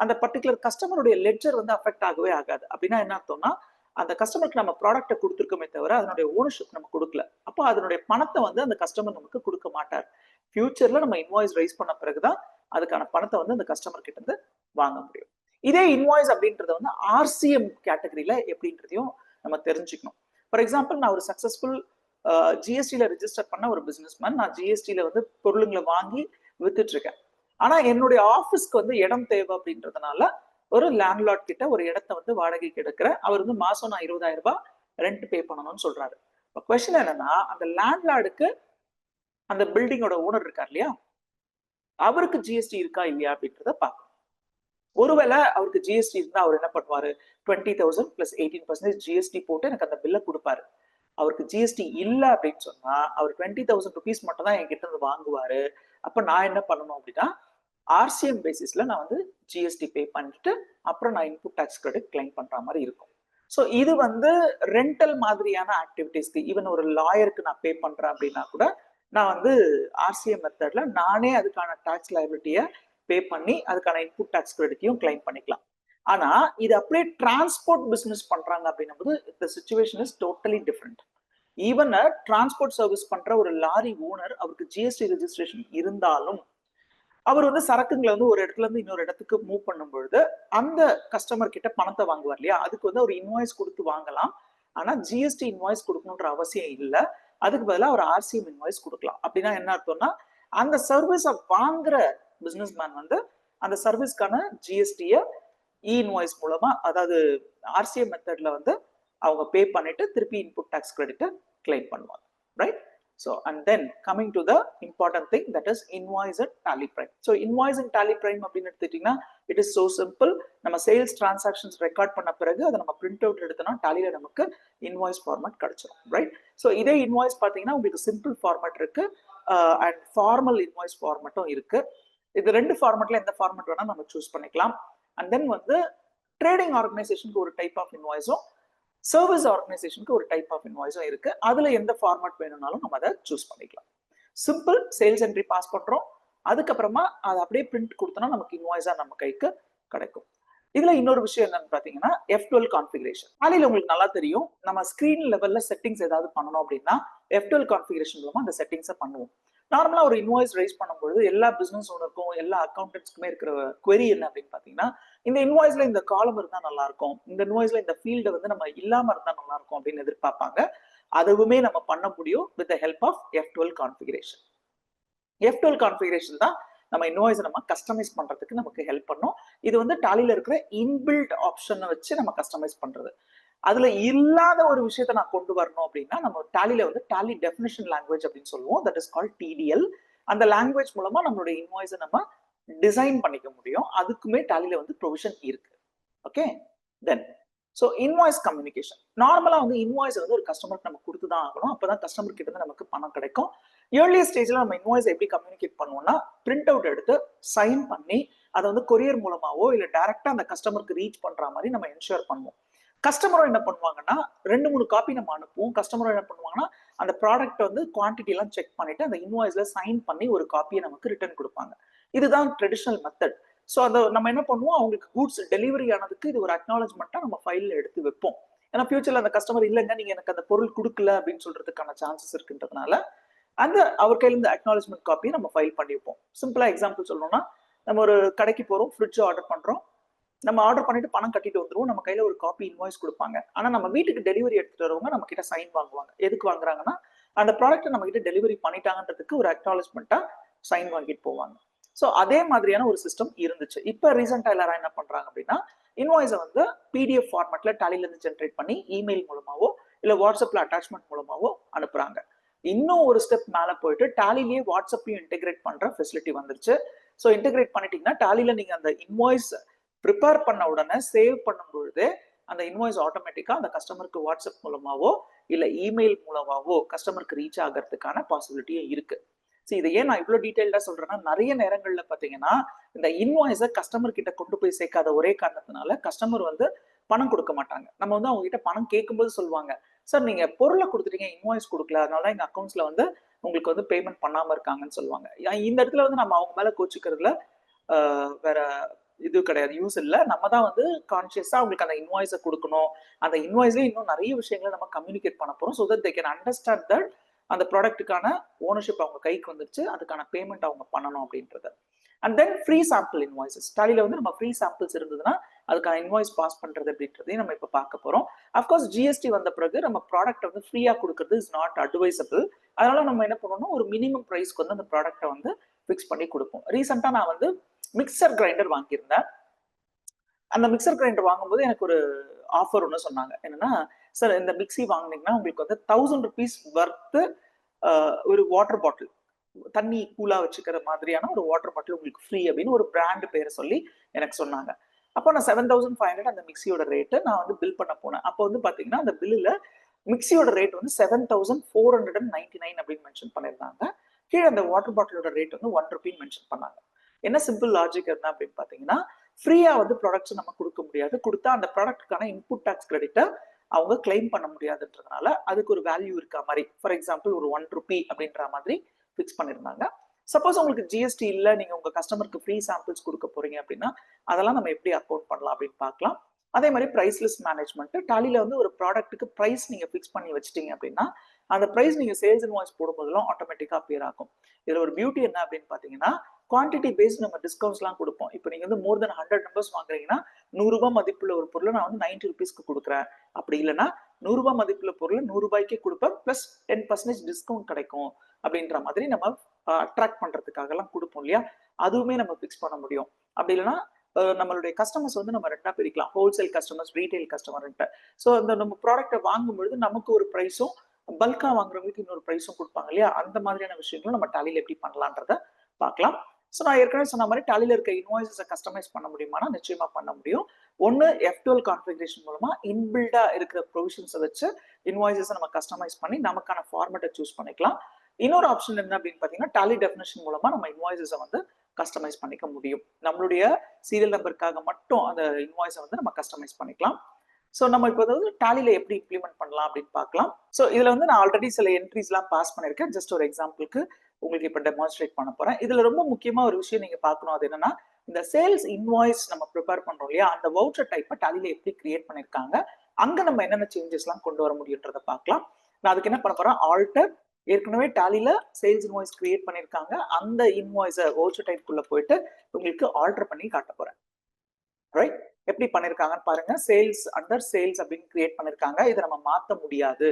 அந்த பர்டிகுலர் கஸ்டமருடைய லெட்ஜர் வந்து அஃபெக்ட் ஆகவே ஆகாது. அப்படின்னா என்ன அர்த்தம்னா அந்த கஸ்டமருக்கு நம்ம ப்ராடக்ட்டை கொடுத்துருக்கோமே தவிர அதனுடைய ஓனர்ஷிப் நம்ம கொடுக்கல. அப்போ அதனுடைய பணத்தை வந்து அந்த கஸ்டமர் நமக்கு கொடுக்க மாட்டார். ஃபியூச்சர்ல நம்ம இன்வாய்ஸ் ரைஸ் பண்ண பிறகுதான் அதுக்கான பணத்தை வந்து அந்த கஸ்டமர் கிட்ட இருந்து வாங்க முடியும். இதே இன்வாய்ஸ் அப்படின்றத வந்து ஆர்சிஎம் கேட்டகரியில எப்படின்றதையும் நம்ம தெரிஞ்சுக்கணும். ஃபார் எக்ஸாம்பிள், நான் ஒரு சக்சஸ்ஃபுல் ஜிஎஸ்டியில ரெஜிஸ்டர் பண்ண ஒரு பிசினஸ்மேன், நான் ஜிஎஸ்டியில வந்து பொருளுங்களை வாங்கி வித்துட்டு இருக்கேன். ஆனா என்னுடைய ஆபீஸ்க்கு வந்து இடம் தேவை அப்படின்றதுனால ஒரு லேண்ட்லார்ட் கிட்ட ஒரு இடத்தை வந்து வாடகைக்கு எடுக்கிறேன். அவர் வந்து மாசம் நான் 20,000 ரூபாய் ரெண்ட் பே பண்ணணும்னு சொல்றாரு. இப்போ கொஸ்டின் என்னன்னா, அந்த லேண்ட்லார்டுக்கு அந்த பில்டிங்கோட ஓனர் இருக்கார் இல்லையா, அவருக்கு ஜிஎஸ்டி இருக்கா இல்லையா அப்படின்றத பார்க்கணும். ஒருவேளை அவருக்கு ஜிஎஸ்டி இருந்தா அவர் என்ன பண்ணுவாரு, 20,000 பிளஸ் 18% ஜிஎஸ்டி போட்டு எனக்கு அந்த பில்லை கொடுப்பாரு. அவருக்கு ஜிஎஸ்டி இல்லை அப்படின்னு சொன்னா அவர் 20,000 ருபீஸ் மட்டும் தான் என்கிட்ட இருந்து வாங்குவாரு. அப்ப நான் என்ன பண்ணணும் அப்படின்னா ஆர்சிஎம் பேசிஸ்ல நான் வந்து ஜிஎஸ்டி பே பண்ணிட்டு அப்புறம் நான் இன்புட் டாக்ஸ் கிரெடிட் கிளைம் பண்ற மாதிரி இருக்கும். ஸோ இது வந்து ரெண்டல் மாதிரியான ஆக்டிவிட்டிஸ்க்கு, ஈவன் ஒரு லாயருக்கு நான் பே பண்றேன் அப்படின்னா கூட நான் வந்து ஆர்சிஎம் மெத்தட்ல நானே அதுக்கான டாக்ஸ் லைபிலிட்டியை பே பண்ணி அதுக்கான இன்புட் டாக்ஸ் கிரெடிட்டையும் கிளைம் பண்ணிக்கலாம். ஆனா இது அப்படியே டிரான்ஸ்போர்ட் பிசினஸ் பண்றாங்க அப்படின்னும் போது இந்த situation is totally different. Even transport service பண்ற ஒரு லாரி ஓனர் அவருக்கு ஜிஎஸ்டி ரெஜிஸ்ட்ரேஷன் இருந்தாலும் அவர் வந்து சரக்குங்களை வந்து ஒரு இடத்துல இருந்து இன்னொரு இடத்துக்கு மூவ் பண்ணும் பொழுது அந்த கஸ்டமர் கிட்ட பணத்தை வாங்குவார் இல்லையா, அதுக்கு வந்து ஒரு இன்வாய்ஸ் கொடுத்து வாங்கலாம். ஆனா ஜிஎஸ்டி இன்வாய்ஸ் கொடுக்கணுன்ற அவசியம் இல்லை. அதுக்கு பதிலாக ஒரு ஆர்சிஎம் இன்வாய்ஸ் கொடுக்கலாம். அப்படின்னா என்ன அர்த்தம்னா, அந்த சர்வீஸை வாங்குற பிசினஸ் மேன் வந்து அந்த சர்வீஸ்க்கான ஜிஎஸ்டியை இன்வாய்ஸ் மூலமா, அதாவது ஆர்சிஎம் மெத்தட்ல வந்து அவங்க பே பண்ணிட்டு திருப்பி இன்புட் டாக்ஸ் கிரெடிட்டை கிளைம் பண்ணுவாங்க, right? So, and then coming to the important thing, that is invoice at Tally Prime. So, invoice in Tally Prime அப்படின்னு எடுத்துட்டீங்கன்னா, it is so simple. நம்ம சேல்ஸ் டிரான்சாக்ஷன்ஸ் ரெக்கார்ட் பண்ண பிறகு அதை நம்ம பிரிண்ட் அவுட் எடுத்தோம்னா டாலியில நமக்கு இன்வாய்ஸ் ஃபார்மேட் கிடைச்சிடும், ரைட்? ஸோ இதே இன்வாய்ஸ் பார்த்தீங்கன்னா உங்களுக்கு சிம்பிள் ஃபார்மேட் இருக்கு அண்ட் ஃபார்மல் இன்வாய்ஸ் ஃபார்மேட்டும் இருக்கு. இது ரெண்டு ஃபார்மேட்ல எந்த ஃபார்மேட் வேணா நம்ம சூஸ் பண்ணிக்கலாம். அண்ட் தென் வந்து ட்ரேடிங் ஆர்கனைசேஷனுக்கு ஒரு டைப் ஆஃப் இன்வாய்ஸும், சர்வீஸ் ஆர்கனைசேஷனுக்கு ஒரு டைப் ஆஃப் இன்வாய்ஸும் இருக்கு. அதுல எந்த ஃபார்மேட் வேணும்னாலும் நம்ம அதை சூஸ் பண்ணிக்கலாம். சிம்பிள் சேல்ஸ் என்ட்ரி பாஸ் பண்றோம், அதுக்கப்புறமா அதை அப்படியே பிரிண்ட் கொடுத்தோம்னா நமக்கு இன்வாய்ஸா நம்ம கைக்கு கிடைக்கும். இதுல இன்னொரு விஷயம் என்னன்னு பாத்தீங்கன்னா F12 கான்ஃபிகரேஷன். அதுல உங்களுக்கு நல்லா தெரியும், நம்ம ஸ்கிரீன் லெவல்ல செட்டிங்ஸ் ஏதாவது பண்ணணும் அப்படின்னா F12 கான்ஃபிகரேஷன் மூலமா அந்த செட்டிங்ஸை பண்ணுவோம். நார்மலா ஒரு இன்வாய்ஸ் ரைஸ் பண்ணும்போது எல்லா பிசினஸ் ஓனருக்கும் எல்லா அக்கௌண்டன்ட்ஸ்க்குமே இருக்கிற query என்ன அப்படின்னு பாத்தீங்கன்னா, இந்த இன்வாய்ஸ்ல இந்த காலம் இருந்தா நல்லா இருக்கும், இந்த இன்வாய்ஸ்ல இந்த ஃபீல்டு வந்து நம்ம இல்லாம இருந்தா நல்லா இருக்கும் அப்படின்னு எதிர்பார்ப்பாங்க. அதுவுமே நம்ம பண்ண முடியும் with the help of F12 configuration. F12 configuration தான் நம்ம இன்வாய்ஸை நம்ம கஸ்டமைஸ் பண்றதுக்கு நமக்கு ஹெல்ப் பண்ணும். இது வந்து டாலியில இருக்கிற இன்பில்ட் ஆப்ஷனை வச்சு நம்ம கஸ்டமைஸ் பண்றது. அதுல இல்லாத ஒரு விஷயத்த நான் கொண்டு வரணும் அப்படின்னா நம்ம டாலியில வந்து டாலி டெஃபினிஷன் லாங்குவேஜ் அப்படின்னு சொல்லுவோம், தட் இஸ் கால்ட் TDL. அந்த லாங்குவேஜ் மூலமா நம்மளுடைய இன்வாய்ஸை நம்ம டிசைன் பண்ணிக்க முடியும். அதுக்குமே டாலியில வந்து ப்ரொவிஷன் இருக்கு. ஓகே, தென் ஸோ இன்வாய்ஸ் கம்யூனிகேஷன். நார்மலா வந்து இன்வாய்ஸ் வந்து ஒரு கஸ்டமருக்கு நம்ம கொடுத்து தான் ஆகணும், அப்பதான் கஸ்டமர் கிட்ட இருந்து நமக்கு பணம் கிடைக்கும். ஏர்லியர் ஸ்டேஜ்ல நம்ம இன்வாய்ஸ் எப்படி கம்யூனிகேட் பண்ணுவோம்னா, பிரிண்ட் அவுட் எடுத்து சைன் பண்ணி அதை வந்து கொரியர் மூலமாவோ இல்ல டைரக்டா அந்த கஸ்டமருக்கு ரீச் பண்ற மாதிரி நம்ம என்ஷூர் பண்ணுவோம். கஸ்டமரும் என்ன பண்ணுவாங்கன்னா 2-3 காப்பி நம்ம அனுப்புவோம். கஸ்டமரும் என்ன பண்ணுவாங்கன்னா அந்த ப்ராடக்ட் வந்து குவான்டிட்டி எல்லாம் செக் பண்ணிட்டு அந்த இன்வாய்ஸ்ல சைன் பண்ணி ஒரு காப்பியை நமக்கு ரிட்டர்ன் கொடுப்பாங்க. இதுதான் ட்ரெடிஷனல் மெத்தட். ஸோ அதை நம்ம என்ன பண்ணுவோம், அவங்களுக்கு கூட்ஸ் டெலிவரி ஆனதுக்கு இது ஒரு அக்னாலஜ்மெண்ட்டா நம்ம ஃபைல்ல எடுத்து வைப்போம். ஏன்னா ஃபியூச்சர்ல அந்த கஸ்டமர் இல்லைங்க நீங்க எனக்கு அந்த பொருள் கொடுக்கல அப்படின்னு சொல்றதுக்கான சான்சஸ் இருக்குன்றதுனால அந்த அவர் கையில இருந்து அக்னாலஜ்மெண்ட் காப்பியை நம்ம ஃபைல் பண்ணி வைப்போம். சிம்பிளா எக்ஸாம்பிள் சொல்லணும்னா, நம்ம ஒரு கடைக்கு போறோம், ஃப்ரிட்ஜ் ஆர்டர் பண்றோம், நம்ம ஆர்டர் பண்ணிட்டு பணம் கட்டிட்டு வந்துருவோம், நம்ம கையில ஒரு காப்பி இன்வாய்ஸ் கொடுப்பாங்க. ஆனா நம்ம வீட்டுக்கு டெலிவரி எடுத்துட்டு வரவங்க நம்ம கிட்ட சைன் வாங்குவாங்க. எதுக்கு வாங்குறாங்கன்னா, அந்த ப்ராடக்ட் நம்ம கிட்ட டெலிவரி பண்ணிட்டாங்கன்றதுக்கு ஒரு அக்னாலஜ்மெண்ட்டா சைன் வாங்கிட்டு போவாங்க. ஸோ அதே மாதிரியான ஒரு சிஸ்டம் இருந்துச்சு. இப்போ ரீசெண்டா எல்லாரும் என்ன பண்றாங்க அப்படின்னா, இன்வாய்ஸை வந்து PDF ஃபார்மேட்ல டாலில இருந்து ஜென்ரேட் பண்ணி இமெயில் மூலமாவோ இல்ல வாட்ஸ்அப்ல அட்டாச்மெண்ட் மூலமாவோ அனுப்புறாங்க. இன்னும் ஒரு ஸ்டெப் மேல போயிட்டு டாலிலேயே வாட்ஸ்அப்பையும் இன்டெகிரேட் பண்ற ஃபெசிலிட்டி வந்துருச்சு. ஸோ இன்டெகிரேட் பண்ணிட்டீங்கன்னா டாலில நீங்க அந்த இன்வாய்ஸ் ப்ரிப்பேர் பண்ண உடனே சேவ் பண்ணும் பொழுது அந்த இன்வாய்ஸ் ஆட்டோமேட்டிக்கா அந்த கஸ்டமருக்கு வாட்ஸ்அப் மூலமாவோ இல்ல இமெயில் மூலமாவோ கஸ்டமருக்கு ரீச் ஆகிறதுக்கான பாசிபிலிட்டியும் இருக்கு. சரி, இதை ஏன் நான் இவ்வளவு டீடைல்டா சொல்றேன்னா, நிறைய நேரங்கள்ல பாத்தீங்கன்னா இந்த இன்வாய்ஸை கஸ்டமர் கிட்ட கொண்டு போய் சேர்க்காத ஒரே காரணத்தினால கஸ்டமர் வந்து பணம் கொடுக்க மாட்டாங்க. நம்ம வந்து அவங்க கிட்ட பணம் கேட்கும்போது சொல்லுவாங்க, சார் நீங்க பொருளை கொடுத்துட்டீங்க இன்வாய்ஸ் கொடுக்கல, அதனால எங்க அக்கௌண்ட்ஸ்ல வந்து உங்களுக்கு வந்து பேமெண்ட் பண்ணாம இருக்காங்கன்னு சொல்லுவாங்க. இந்த இடத்துல வந்து நம்ம அவங்க மேல கோச்சிக்கிறதுல வேற இது கிடையாது, யூஸ் இல்லை. நம்ம தான் வந்து கான்சியஸா அவங்களுக்கு அந்த இன்வாய்ஸை கொடுக்கணும். அந்த இன்வாய்ஸ்ல இன்னும் நிறைய விஷயங்களை நம்ம கம்யூனிகேட் பண்ண போறோம், so that they can understand that அந்த ப்ராடக்ட்டுக்கான ஓனர்ஷிப் அவங்க கைக்கு வந்துருச்சு, அதுக்கான பேமெண்ட் அவங்க பண்ணணும் அப்படின்றது. And then free sample invoices. டாலியில வந்து நம்ம ஃப்ரீ சாம்பிள்ஸ் இருந்ததுன்னா அதுக்கான இன்வாய்ஸ் பாஸ் பண்றது அப்படின்றதையும் நம்ம இப்போ பார்க்க போறோம். அஃப்கோர்ஸ் ஜிஎஸ்டி வந்த பிறகு நம்ம ப்ராடக்ட் வந்து ஃப்ரீயா கொடுக்கறது இஸ் நாட் அட்வைசபிள். அதனால நம்ம என்ன பண்ணணும், ஒரு மினிமம் ப்ரைஸ்க்கு வந்து அந்த ப்ராடக்ட்டை வந்து ஃபிக்ஸ் பண்ணி கொடுப்போம். ரீசெண்டா நான் வந்து மிக்சர் கிரைண்டர் வாங்கியிருந்தேன். அந்த மிக்சர் கிரைண்டர் வாங்கும்போது எனக்கு ஒரு ஆஃபர் ஒன்று சொன்னாங்க. என்னன்னா, சார் இந்த மிக்சி வாங்கினீங்கன்னா உங்களுக்கு வந்து 1000 rupees வர்த்து ஒரு வாட்டர் பாட்டில், தண்ணி கூலா வச்சுக்கிற மாதிரியான ஒரு வாட்டர் பாட்டில் உங்களுக்கு ஃப்ரீ அப்படின்னு ஒரு பிராண்ட் பேரை சொல்லி எனக்கு சொன்னாங்க. அப்போ நான் 7500 அந்த மிக்சியோட ரேட்டு நான் வந்து பில் பண்ண போனேன். அப்போ வந்து பாத்தீங்கன்னா அந்த பில்லுல மிக்சியோட ரேட் வந்து 7499 அப்படின்னு மென்ஷன் பண்ணியிருந்தாங்க. கீழே அந்த வாட்டர் பாட்டிலோட ரேட் வந்து 1 rupee மென்ஷன் பண்ணாங்க. என்ன சிம்பிள் லாஜிக் என்ன அப்படின்னு பாத்தீங்கன்னா, ஃப்ரீயா வந்து ப்ராடக்ட்ஸ் நம்ம கொடுக்க முடியாது, கொடுத்தா அந்த ப்ராடக்ட்டுக்கான இன்புட் டாக்ஸ் கிரெடிட்டை அவங்க கிளைம் பண்ண முடியாதுன்றதுனால அதுக்கு ஒரு வேல்யூ இருக்கா மாதிரி, ஃபார் எக்ஸாம்பிள் ஒரு 1 rupee அப்படின்ற மாதிரி ஃபிக்ஸ் பண்ணியிருந்தாங்க. சப்போஸ் உங்களுக்கு ஜிஎஸ்டி இல்லை, நீங்க உங்க கஸ்டமருக்கு ஃப்ரீ சாம்பிள்ஸ் கொடுக்க போறீங்க அப்படின்னா அதெல்லாம் நம்ம எப்படி அக்கௌண்ட் பண்ணலாம் அப்படின்னு பார்க்கலாம். அதே மாதிரி பிரைஸ் லிஸ்ட் மேனேஜ்மெண்ட். டாலியில வந்து ஒரு ப்ராடக்ட்டுக்கு பிரைஸ் நீங்க ஃபிக்ஸ் பண்ணி வச்சிட்டீங்க அப்படின்னா அந்த பிரைஸ் நீங்க சேல்ஸ் இன்வாய்ஸ் போடும்போதெல்லாம் ஆட்டோமேட்டிக்கா அப்பியர் ஆகும். இதுல ஒரு பியூட்டி என்ன அப்படின்னு பாத்தீங்கன்னா, குவான்டிட்டி பேஸ்ட் நம்ம டிஸ்கவுண்ட்ஸ்லாம் கொடுப்போம். இப்போ நீங்க வந்து மோர் தென் 100 நம்பர்ஸ் வாங்குறீங்கன்னா 100 ரூபாய் மதிப்புள்ள ஒரு பொருளை நான் வந்து 90 ருபீஸ்க்கு கொடுக்குறேன். அப்படி இல்லைன்னா 100 ரூபாய் மதிப்புள்ள பொருளை 100 ரூபாய்க்கே கொடுப்பேன், பிளஸ் 10% டிஸ்கவுண்ட் கிடைக்கும் அப்படின்ற மாதிரி நம்ம அட்ராக்ட் பண்றதுக்காக எல்லாம் கொடுப்போம் இல்லையா? அதுவுமே நம்ம பிக்ஸ் பண்ண முடியும். அப்படி இல்லைன்னா நம்மளுடைய கஸ்டமர்ஸ் வந்து நம்ம ரெண்டா பிரிக்கலாம், ஹோல்சேல் கஸ்டமர்ஸ், ரீட்டைல் கஸ்டமர்ன்ட்டு. ஸோ அந்த நம்ம ப்ராடக்ட்டை வாங்கும்பொழுது நமக்கு ஒரு ப்ரைஸும், பல்கா வாங்குறவங்களுக்கு இன்னொரு ப்ரைஸும் கொடுப்பாங்க இல்லையா? அந்த மாதிரியான விஷயங்களும் நம்ம டாலியில் எப்படி பண்ணலான்றத பார்க்கலாம். ஸோ நான் ஏற்கனவே சொன்ன மாதிரி டாலியில் இருக்க இன்வாய்ஸஸை கஸ்டமைஸ் பண்ண முடியுமானா நிச்சயமா பண்ண முடியும். ஒன்று F12 கான்ஃபிகரேஷன் மூலமா இன்பில்டா இருக்கிற ப்ரொவிஷன்ஸை வச்சு இன்வாய்ஸஸை நம்ம கஸ்டமைஸ் பண்ணி நமக்கான ஃபார்மேட்டை சூஸ் பண்ணிக்கலாம். இன்னொரு ஆப்ஷன் என்ன அப்படின்னு பார்த்தீங்கன்னா, டாலி டெஃபினேஷன் மூலமா நம்ம இன்வாய்ஸஸை வந்து கஸ்டமைஸ் பண்ணிக்க முடியும். நம்மளுடைய சீரியல் நம்பருக்காக மட்டும் அந்த இன்வாய்ஸை வந்து நம்ம கஸ்டமைஸ் பண்ணிக்கலாம். ஸோ நம்ம இப்போ வந்து டாலியில எப்படி இம்ப்ளிமெண்ட் பண்ணலாம் அப்படின்னு பார்க்கலாம். ஸோ இதுல வந்து நான் ஆல்ரெடி சில என்ட்ரிஸ்லாம் பாஸ் பண்ணியிருக்கேன். ஜஸ்ட் ஒரு எக்ஸாம்பிளுக்கு உங்களுக்கு இப்போ டெமான்ஸ்ட்ரேட் பண்ண போறேன். இதுல ரொம்ப முக்கியமா ஒரு விஷயம் நீங்க பார்க்கணும். அது என்னன்னா, இந்த சேல்ஸ் இன்வாய்ஸ் நம்ம ப்ரிப்பேர் பண்றோம் இல்லையா, அந்த வவுச்சர் டைப்பை டாலியில எப்படி கிரியேட் பண்ணிருக்காங்க, அங்க நம்ம என்னென்ன சேஞ்சஸ்லாம் கொண்டு வர முடியுன்றதை பார்க்கலாம். நான் அதுக்கு என்ன பண்ண போறேன், ஆல்டர், ஏற்கனவே டாலியில சேல்ஸ் இன்வாய்ஸ் கிரியேட் பண்ணிருக்காங்க, அந்த இன்வாய்ஸை வவுச்சர் டைப்புக்குள்ள போயிட்டு உங்களுக்கு ஆல்டர் பண்ணி காட்ட போறேன். ரைட், எப்படி பண்ணிருக்காங்கன்னு பாருங்க. சேல்ஸ் அண்டர் சேல்ஸ் அப்படின்னு கிரியேட் பண்ணிருக்காங்க. இதை நம்ம மாத்த முடியாது.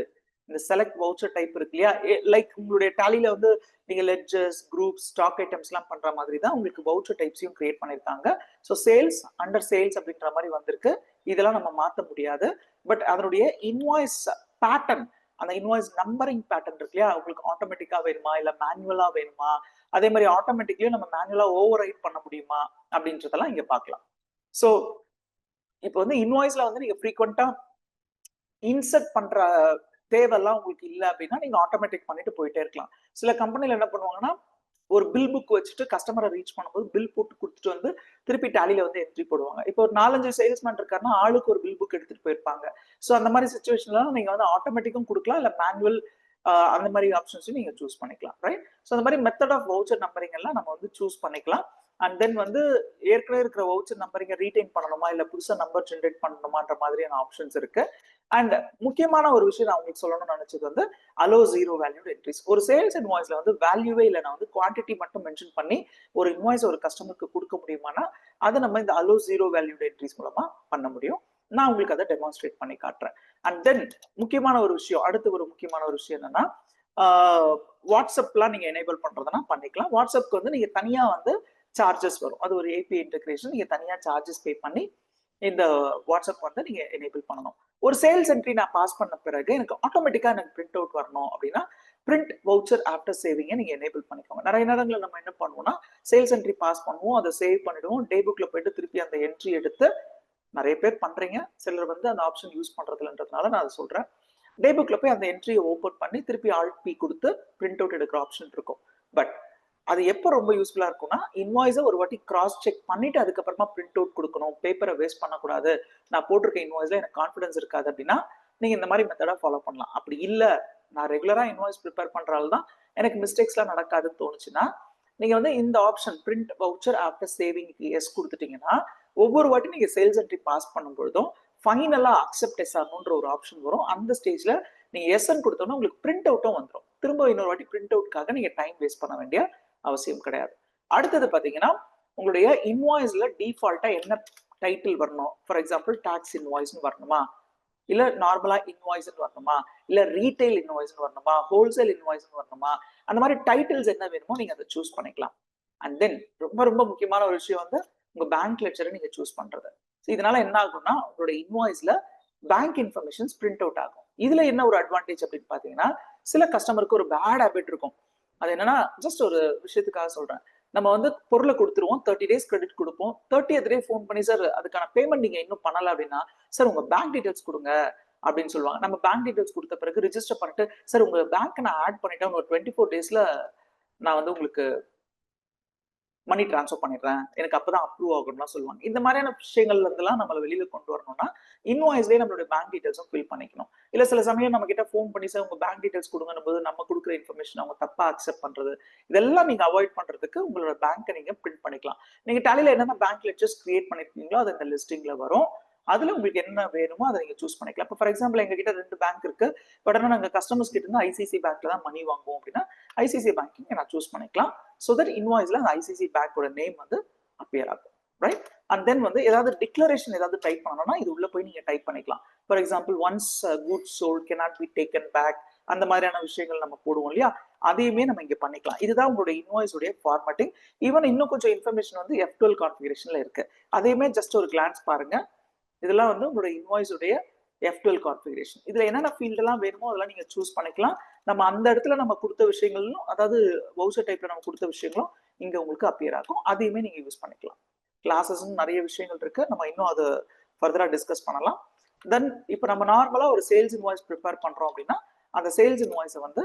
இந்த செலக்ட் வவுச்சர் டைப் இருக்கு இல்லையா, லைக் உங்களுடைய டாலியில வந்து நீங்க லெட்ஜர்ஸ், குரூப்ஸ், ஸ்டாக் ஐட்டம்ஸ் எல்லாம் பண்ற மாதிரி தான் உங்களுக்கு வவுச்சர் டைப்ஸையும் கிரியேட் பண்ணிருக்காங்க. ஸோ சேல்ஸ் அண்டர் சேல்ஸ் அப்படின்ற மாதிரி வந்திருக்கு. இதெல்லாம் நம்ம மாத்த முடியாது. பட் அதனுடைய இன்வாய்ஸ் பேட்டர்ன், அந்த இன்வாய்ஸ் நம்பரிங் பேட்டர்ன் இருக்கு இல்லையா, உங்களுக்கு ஆட்டோமேட்டிக்கா வேணுமா இல்ல மேனுவலா வேணுமா, அதே மாதிரி ஆட்டோமேட்டிக்லயும் நம்ம மேனுவலா ஓவர் ரைட் பண்ண முடியுமா அப்படின்றதெல்லாம் இங்க பார்க்கலாம். ஸோ இப்போ வந்து இன்வாய்ஸ்ல வந்து நீங்க ஃப்ரீக்வெண்டா இன்சர்ட் பண்ற தேவையெல்லாம் உங்களுக்கு இல்லை அப்படின்னா நீங்க ஆட்டோமேட்டிக் பண்ணிட்டு போயிட்டே இருக்கலாம். சில கம்பெனில என்ன பண்ணுவாங்கன்னா, ஒரு பில் புக் வச்சுட்டு கஸ்டமரை ரீச் பண்ணும்போது பில் போட்டு கொடுத்துட்டு வந்து திருப்பி டாலியில வந்து என்ட்ரி போடுவாங்க. இப்போ ஒரு 4-5 சேல்ஸ்மேன் இருக்காருன்னா ஆளுக்கு ஒரு பில் புக் எடுத்துட்டு போயிருப்பாங்க. ஸோ அந்த மாதிரி சுச்சுவேஷன்ல நீங்க வந்து ஆட்டோமேட்டிக்கும் கொடுக்கலாம், இல்ல மேனுவல் அந்த மாதிரி ஆப்ஷன்ஸும் நீங்க சூஸ் பண்ணிக்கலாம். ரைட், ஸோ அந்த மாதிரி மெத்தட் ஆஃப் வவுச்சர் நம்பரிங் எல்லாம் நம்ம வந்து சூஸ் பண்ணிக்கலாம். அண்ட் தென் வந்து ஏற்கனவே இருக்கிற வவுச்சர் நம்பரிங்க ரீடைன் பண்ணணுமா இல்ல புதுசா நம்பர் ஜென்ரேட் பண்ணணுமான்ற மாதிரியான ஆப்ஷன்ஸ் இருக்கு. அண்ட் முக்கியமான ஒரு விஷயம் நான் உங்களுக்கு சொல்லணும்னு நினைச்சது வந்து அலோ ஜீரோ வேல்யூட் என்ட்ரிஸ். ஒரு சேல்ஸ் இன்வாய்ஸ்ல வந்து வேல்யூவே இல்லை, நான் வந்து குவான்டிட்டி மட்டும் மென்ஷன் பண்ணி ஒரு இன்வாய்ஸ் ஒரு கஸ்டமருக்கு கொடுக்க முடியுமானா அதை நம்ம இந்த அலோ ஜீரோ வேல்யூட் என்ட்ரிஸ் மூலமா பண்ண முடியும். நான் உங்களுக்கு அதை டெமான்ஸ்ட்ரேட் பண்ணி காட்டுறேன். அண்ட் தென் முக்கியமான ஒரு விஷயம், அடுத்து ஒரு முக்கியமான ஒரு விஷயம் என்னன்னா, வாட்ஸ்அப்லாம் நீங்க எனேபிள் பண்றதுனா பண்ணிக்கலாம். வாட்ஸ்அப்க்கு வந்து நீங்க தனியா வந்து சார்ஜஸ் வரும். அது ஒரு ஏபிஐ இன்டெகிரேஷன், நீங்க தனியா சார்ஜஸ் பே பண்ணி இந்த வாட்ஸ்அப் வந்து நீங்க எனேபிள் பண்ணணும். ஒரு சேல்ஸ் என்ட்ரி நான் பாஸ் பண்ண பிறகு எனக்கு ஆட்டோமேட்டிக்கா எனக்கு பிரிண்ட் அவுட் வரணும் அப்படின்னா பிரிண்ட் வவுச்சர் ஆஃப்டர் சேவிங்கை நீங்க எனேபிள் பண்ணிக்கோங்க. நிறைய நேரங்களில் நம்ம என்ன பண்ணுவோம்னா, சேல்ஸ் என்ட்ரி பாஸ் பண்ணுவோம், அதை சேவ் பண்ணிடுவோம், டே புக்ல போயிட்டு திருப்பி அந்த என்ட்ரி எடுத்து, நிறைய பேர் பண்றீங்க, சிலர் வந்து அந்த ஆப்ஷன் யூஸ் பண்றதுன்றதுனால நான் அதை சொல்றேன். டே புக்ல போய் அந்த என்ட்ரியை ஓபன் பண்ணி திருப்பி ஆல்ட் பி கொடுத்து பிரிண்ட் அவுட் எடுக்கிற ஆப்ஷன் இருக்கும். பட் அது எப்போ ரொம்ப யூஸ்ஃபுல்லா இருக்கும்னா, இன்வாய்ஸை ஒரு வாட்டி கிராஸ் செக் பண்ணிட்டு அதுக்கப்புறமா பிரிண்ட் அவுட் கொடுக்கணும், பேப்பரை வேஸ்ட் பண்ணக்கூடாது, நான் போட்டிருக்க இன்வாய்ஸ்ல எனக்கு கான்ஃபிடன்ஸ் இருக்காது அப்படின்னா நீங்க இந்த மாதிரி மெத்தடா ஃபாலோ பண்ணலாம். அப்படி இல்லை, நான் ரெகுலரா இன்வாய்ஸ் ப்ரிப்பேர் பண்றால தான் எனக்கு மிஸ்டேக்ஸ்லாம் நடக்காதுன்னு தோணுச்சுன்னா நீங்க வந்து இந்த option print voucher after saving yes கொடுத்துட்டீங்கன்னா ஒவ்வொரு வாட்டி நீங்க சேல்ஸ் என்ட்ரி பாஸ் பண்ணும்பொழுதும் ஃபைனலா அக்செப்ட் எஸ் ஆர்னோன்ற ஒரு ஆப்ஷன் வரும். அந்த ஸ்டேஜ்ல நீங்க எஸ்ன்னு கொடுத்தோம்னா உங்களுக்கு பிரிண்ட் அவுட்டும் வந்துடும். திரும்ப இன்னொரு வாட்டி பிரிண்ட் அவுட்காக நீங்க டைம் வேஸ்ட் பண்ண வேண்டிய அவசியம் கிடையாது. அடுத்தது பாத்தீங்கன்னா, உங்களுடைய இன்வாய்ஸ்ல டிஃபால்ட்டா என்ன டைட்டில் வரணும், ஃபார் எக்ஸாம்பிள் டாக்ஸ் இன்வாய்ஸ்னு வரணுமா, இல்ல நார்மலா இன்வாய்ஸ்னு வரணுமா, இல்ல ரீட்டைல் இன்வாய்ஸ்னு வரணுமா, ஹோல்சேல் இன்வாய்ஸ்னு வரணுமா, அந்த மாதிரி டைட்டில்ஸ் என்ன வேணுமோ நீங்க அதை சூஸ் பண்ணிக்கலாம். அண்ட் தென் ரொம்ப ரொம்ப முக்கியமான ஒரு விஷயம் வந்து உங்க பேங்க் லெட்ஜரை நீங்க சூஸ் பண்றது. இதனால என்ன ஆகும்னா உங்களோட இன்வாய்ஸ்ல பேங்க் இன்ஃபர்மேஷன்ஸ் பிரிண்ட் அவுட் ஆகும். இதுல என்ன ஒரு அட்வான்டேஜ் அப்படின்னு பாத்தீங்கன்னா, சில கஸ்டமருக்கு ஒரு பேட் ஹேபிட் இருக்கும். அது என்னன்னா, ஜஸ்ட் ஒரு விஷயத்துக்காக சொல்றேன், நம்ம வந்து பொருளை கொடுத்துருவோம், 30 days கிரெடிட் கொடுப்போம், 30th day ஃபோன் பண்ணி சார் அதுக்கான பேமெண்ட் நீங்க இன்னும் பண்ணல அப்படின்னா, சார் உங்க பேங்க் டீடைல்ஸ் கொடுங்க அப்படின்னு சொல்லுவாங்க. நம்ம பேங்க் டீடைல்ஸ் கொடுத்த பிறகு ரிஜிஸ்டர் பண்ணிட்டு, சார் உங்க பேங்க் நான் ஆட் பண்ணிட்டேன், ஒரு 24 daysல நான் வந்து உங்களுக்கு மணி டிரான்ஸ்ஃபர் பண்ணிடுறேன், எனக்கு அப்பதான் அப்ரூவ் ஆகும்லாம் சொல்லுவாங்க. இந்த மாதிரியான விஷயங்கள்ல இருந்தெல்லாம் நம்மள வெளியில கொண்டு வரணும்னா இன்வாய்ஸ்லயே நம்மளுடைய பேங்க் டீடைல்ஸும் ஃபில் பண்ணிக்கணும். இல்ல சில சமயம் நம்ம கிட்ட ஃபோன் பண்ணி சார் உங்க பேங்க் டீடைல்ஸ் கொடுங்கன்னு போது நம்ம கொடுக்குற இன்ஃபர்மேஷன் அவங்க தப்பா அக்செப்ட் பண்றது, இதெல்லாம் நீங்க அவாய்ட் பண்றதுக்கு உங்களோட பேங்கை நீங்க பிரிண்ட் பண்ணிக்கலாம். நீங்க டாலியில என்னென்ன பேங்க் லெட்ஜர்ஸ் கிரியேட் பண்ணிருக்கீங்களோ அது இந்த லிஸ்டிங்ல வரும். அதுல உங்களுக்கு என்ன வேணுமோ அதை நீங்க சூஸ் பண்ணிக்கலாம். இப்போ ஃபார் எக்ஸாம்பிள் எங்க கிட்ட 2 பேங்க் இருக்கு, பட் ஆனால் நாங்கள் கஸ்டமர்ஸ் கிட்ட இருந்து ஐசிசி பேங்க்ல தான் மணி வாங்குவோம் அப்படின்னா ஐசிசி பேங்கிங் நான் சூஸ் பண்ணிக்கலாம். ஸோ தட் இன்வாய்ஸ்ல அந்த ஐசிசி பேங்கோட நேம் வந்து அப்பியர் ஆகும், ரைட்? அண்ட் தென் வந்து ஏதாவது டிக்ளரேஷன் ஏதாவது டைப் பண்ணணும்னா இது உள்ள போய் நீங்க டைப் பண்ணிக்கலாம். For example once goods sold cannot be taken back, அந்த மாதிரியான விஷயங்கள் நம்ம போடுவோம் இல்லையா, அதையுமே நம்ம இங்க பண்ணிக்கலாம். இதுதான் உங்களுடைய இன்வாய்ஸ் உடைய ஃபார்மேட்டிங். ஈவன் இன்னும் கொஞ்சம் இன்ஃபர்மேஷன் வந்து F12 கான்ஃபிகரேஷன்ல இருக்கு, அதையுமே ஜஸ்ட் ஒரு கிளான்ஸ் பாருங்க. இதெல்லாம் வந்து உங்களுடைய இன்வாய்ஸ் உடைய F12 கான்ஃபிகரேஷன். இதுல என்னென்ன ஃபீல்ட் எல்லாம் வேணுமோ அதெல்லாம் நீங்க சூஸ் பண்ணிக்கலாம். நம்ம அந்த இடத்துல நம்ம கொடுத்த விஷயங்களும், அதாவது வவுச்சர் டைப்ல நம்ம கொடுத்த விஷயங்களும் இங்க உங்களுக்கு அப்பியர் ஆகும், அதையுமே நீங்க யூஸ் பண்ணிக்கலாம். கிளாஸஸ் நிறைய விஷயங்கள் இருக்கு, நம்ம இன்னும் அதை ஃபர்தரா டிஸ்கஸ் பண்ணலாம். தென் இப்போ நம்ம நார்மலா ஒரு சேல்ஸ் இன்வாய்ஸ் ப்ரிப்பேர் பண்றோம் அப்படின்னா அந்த சேல்ஸ் இன்வாய்ஸை வந்து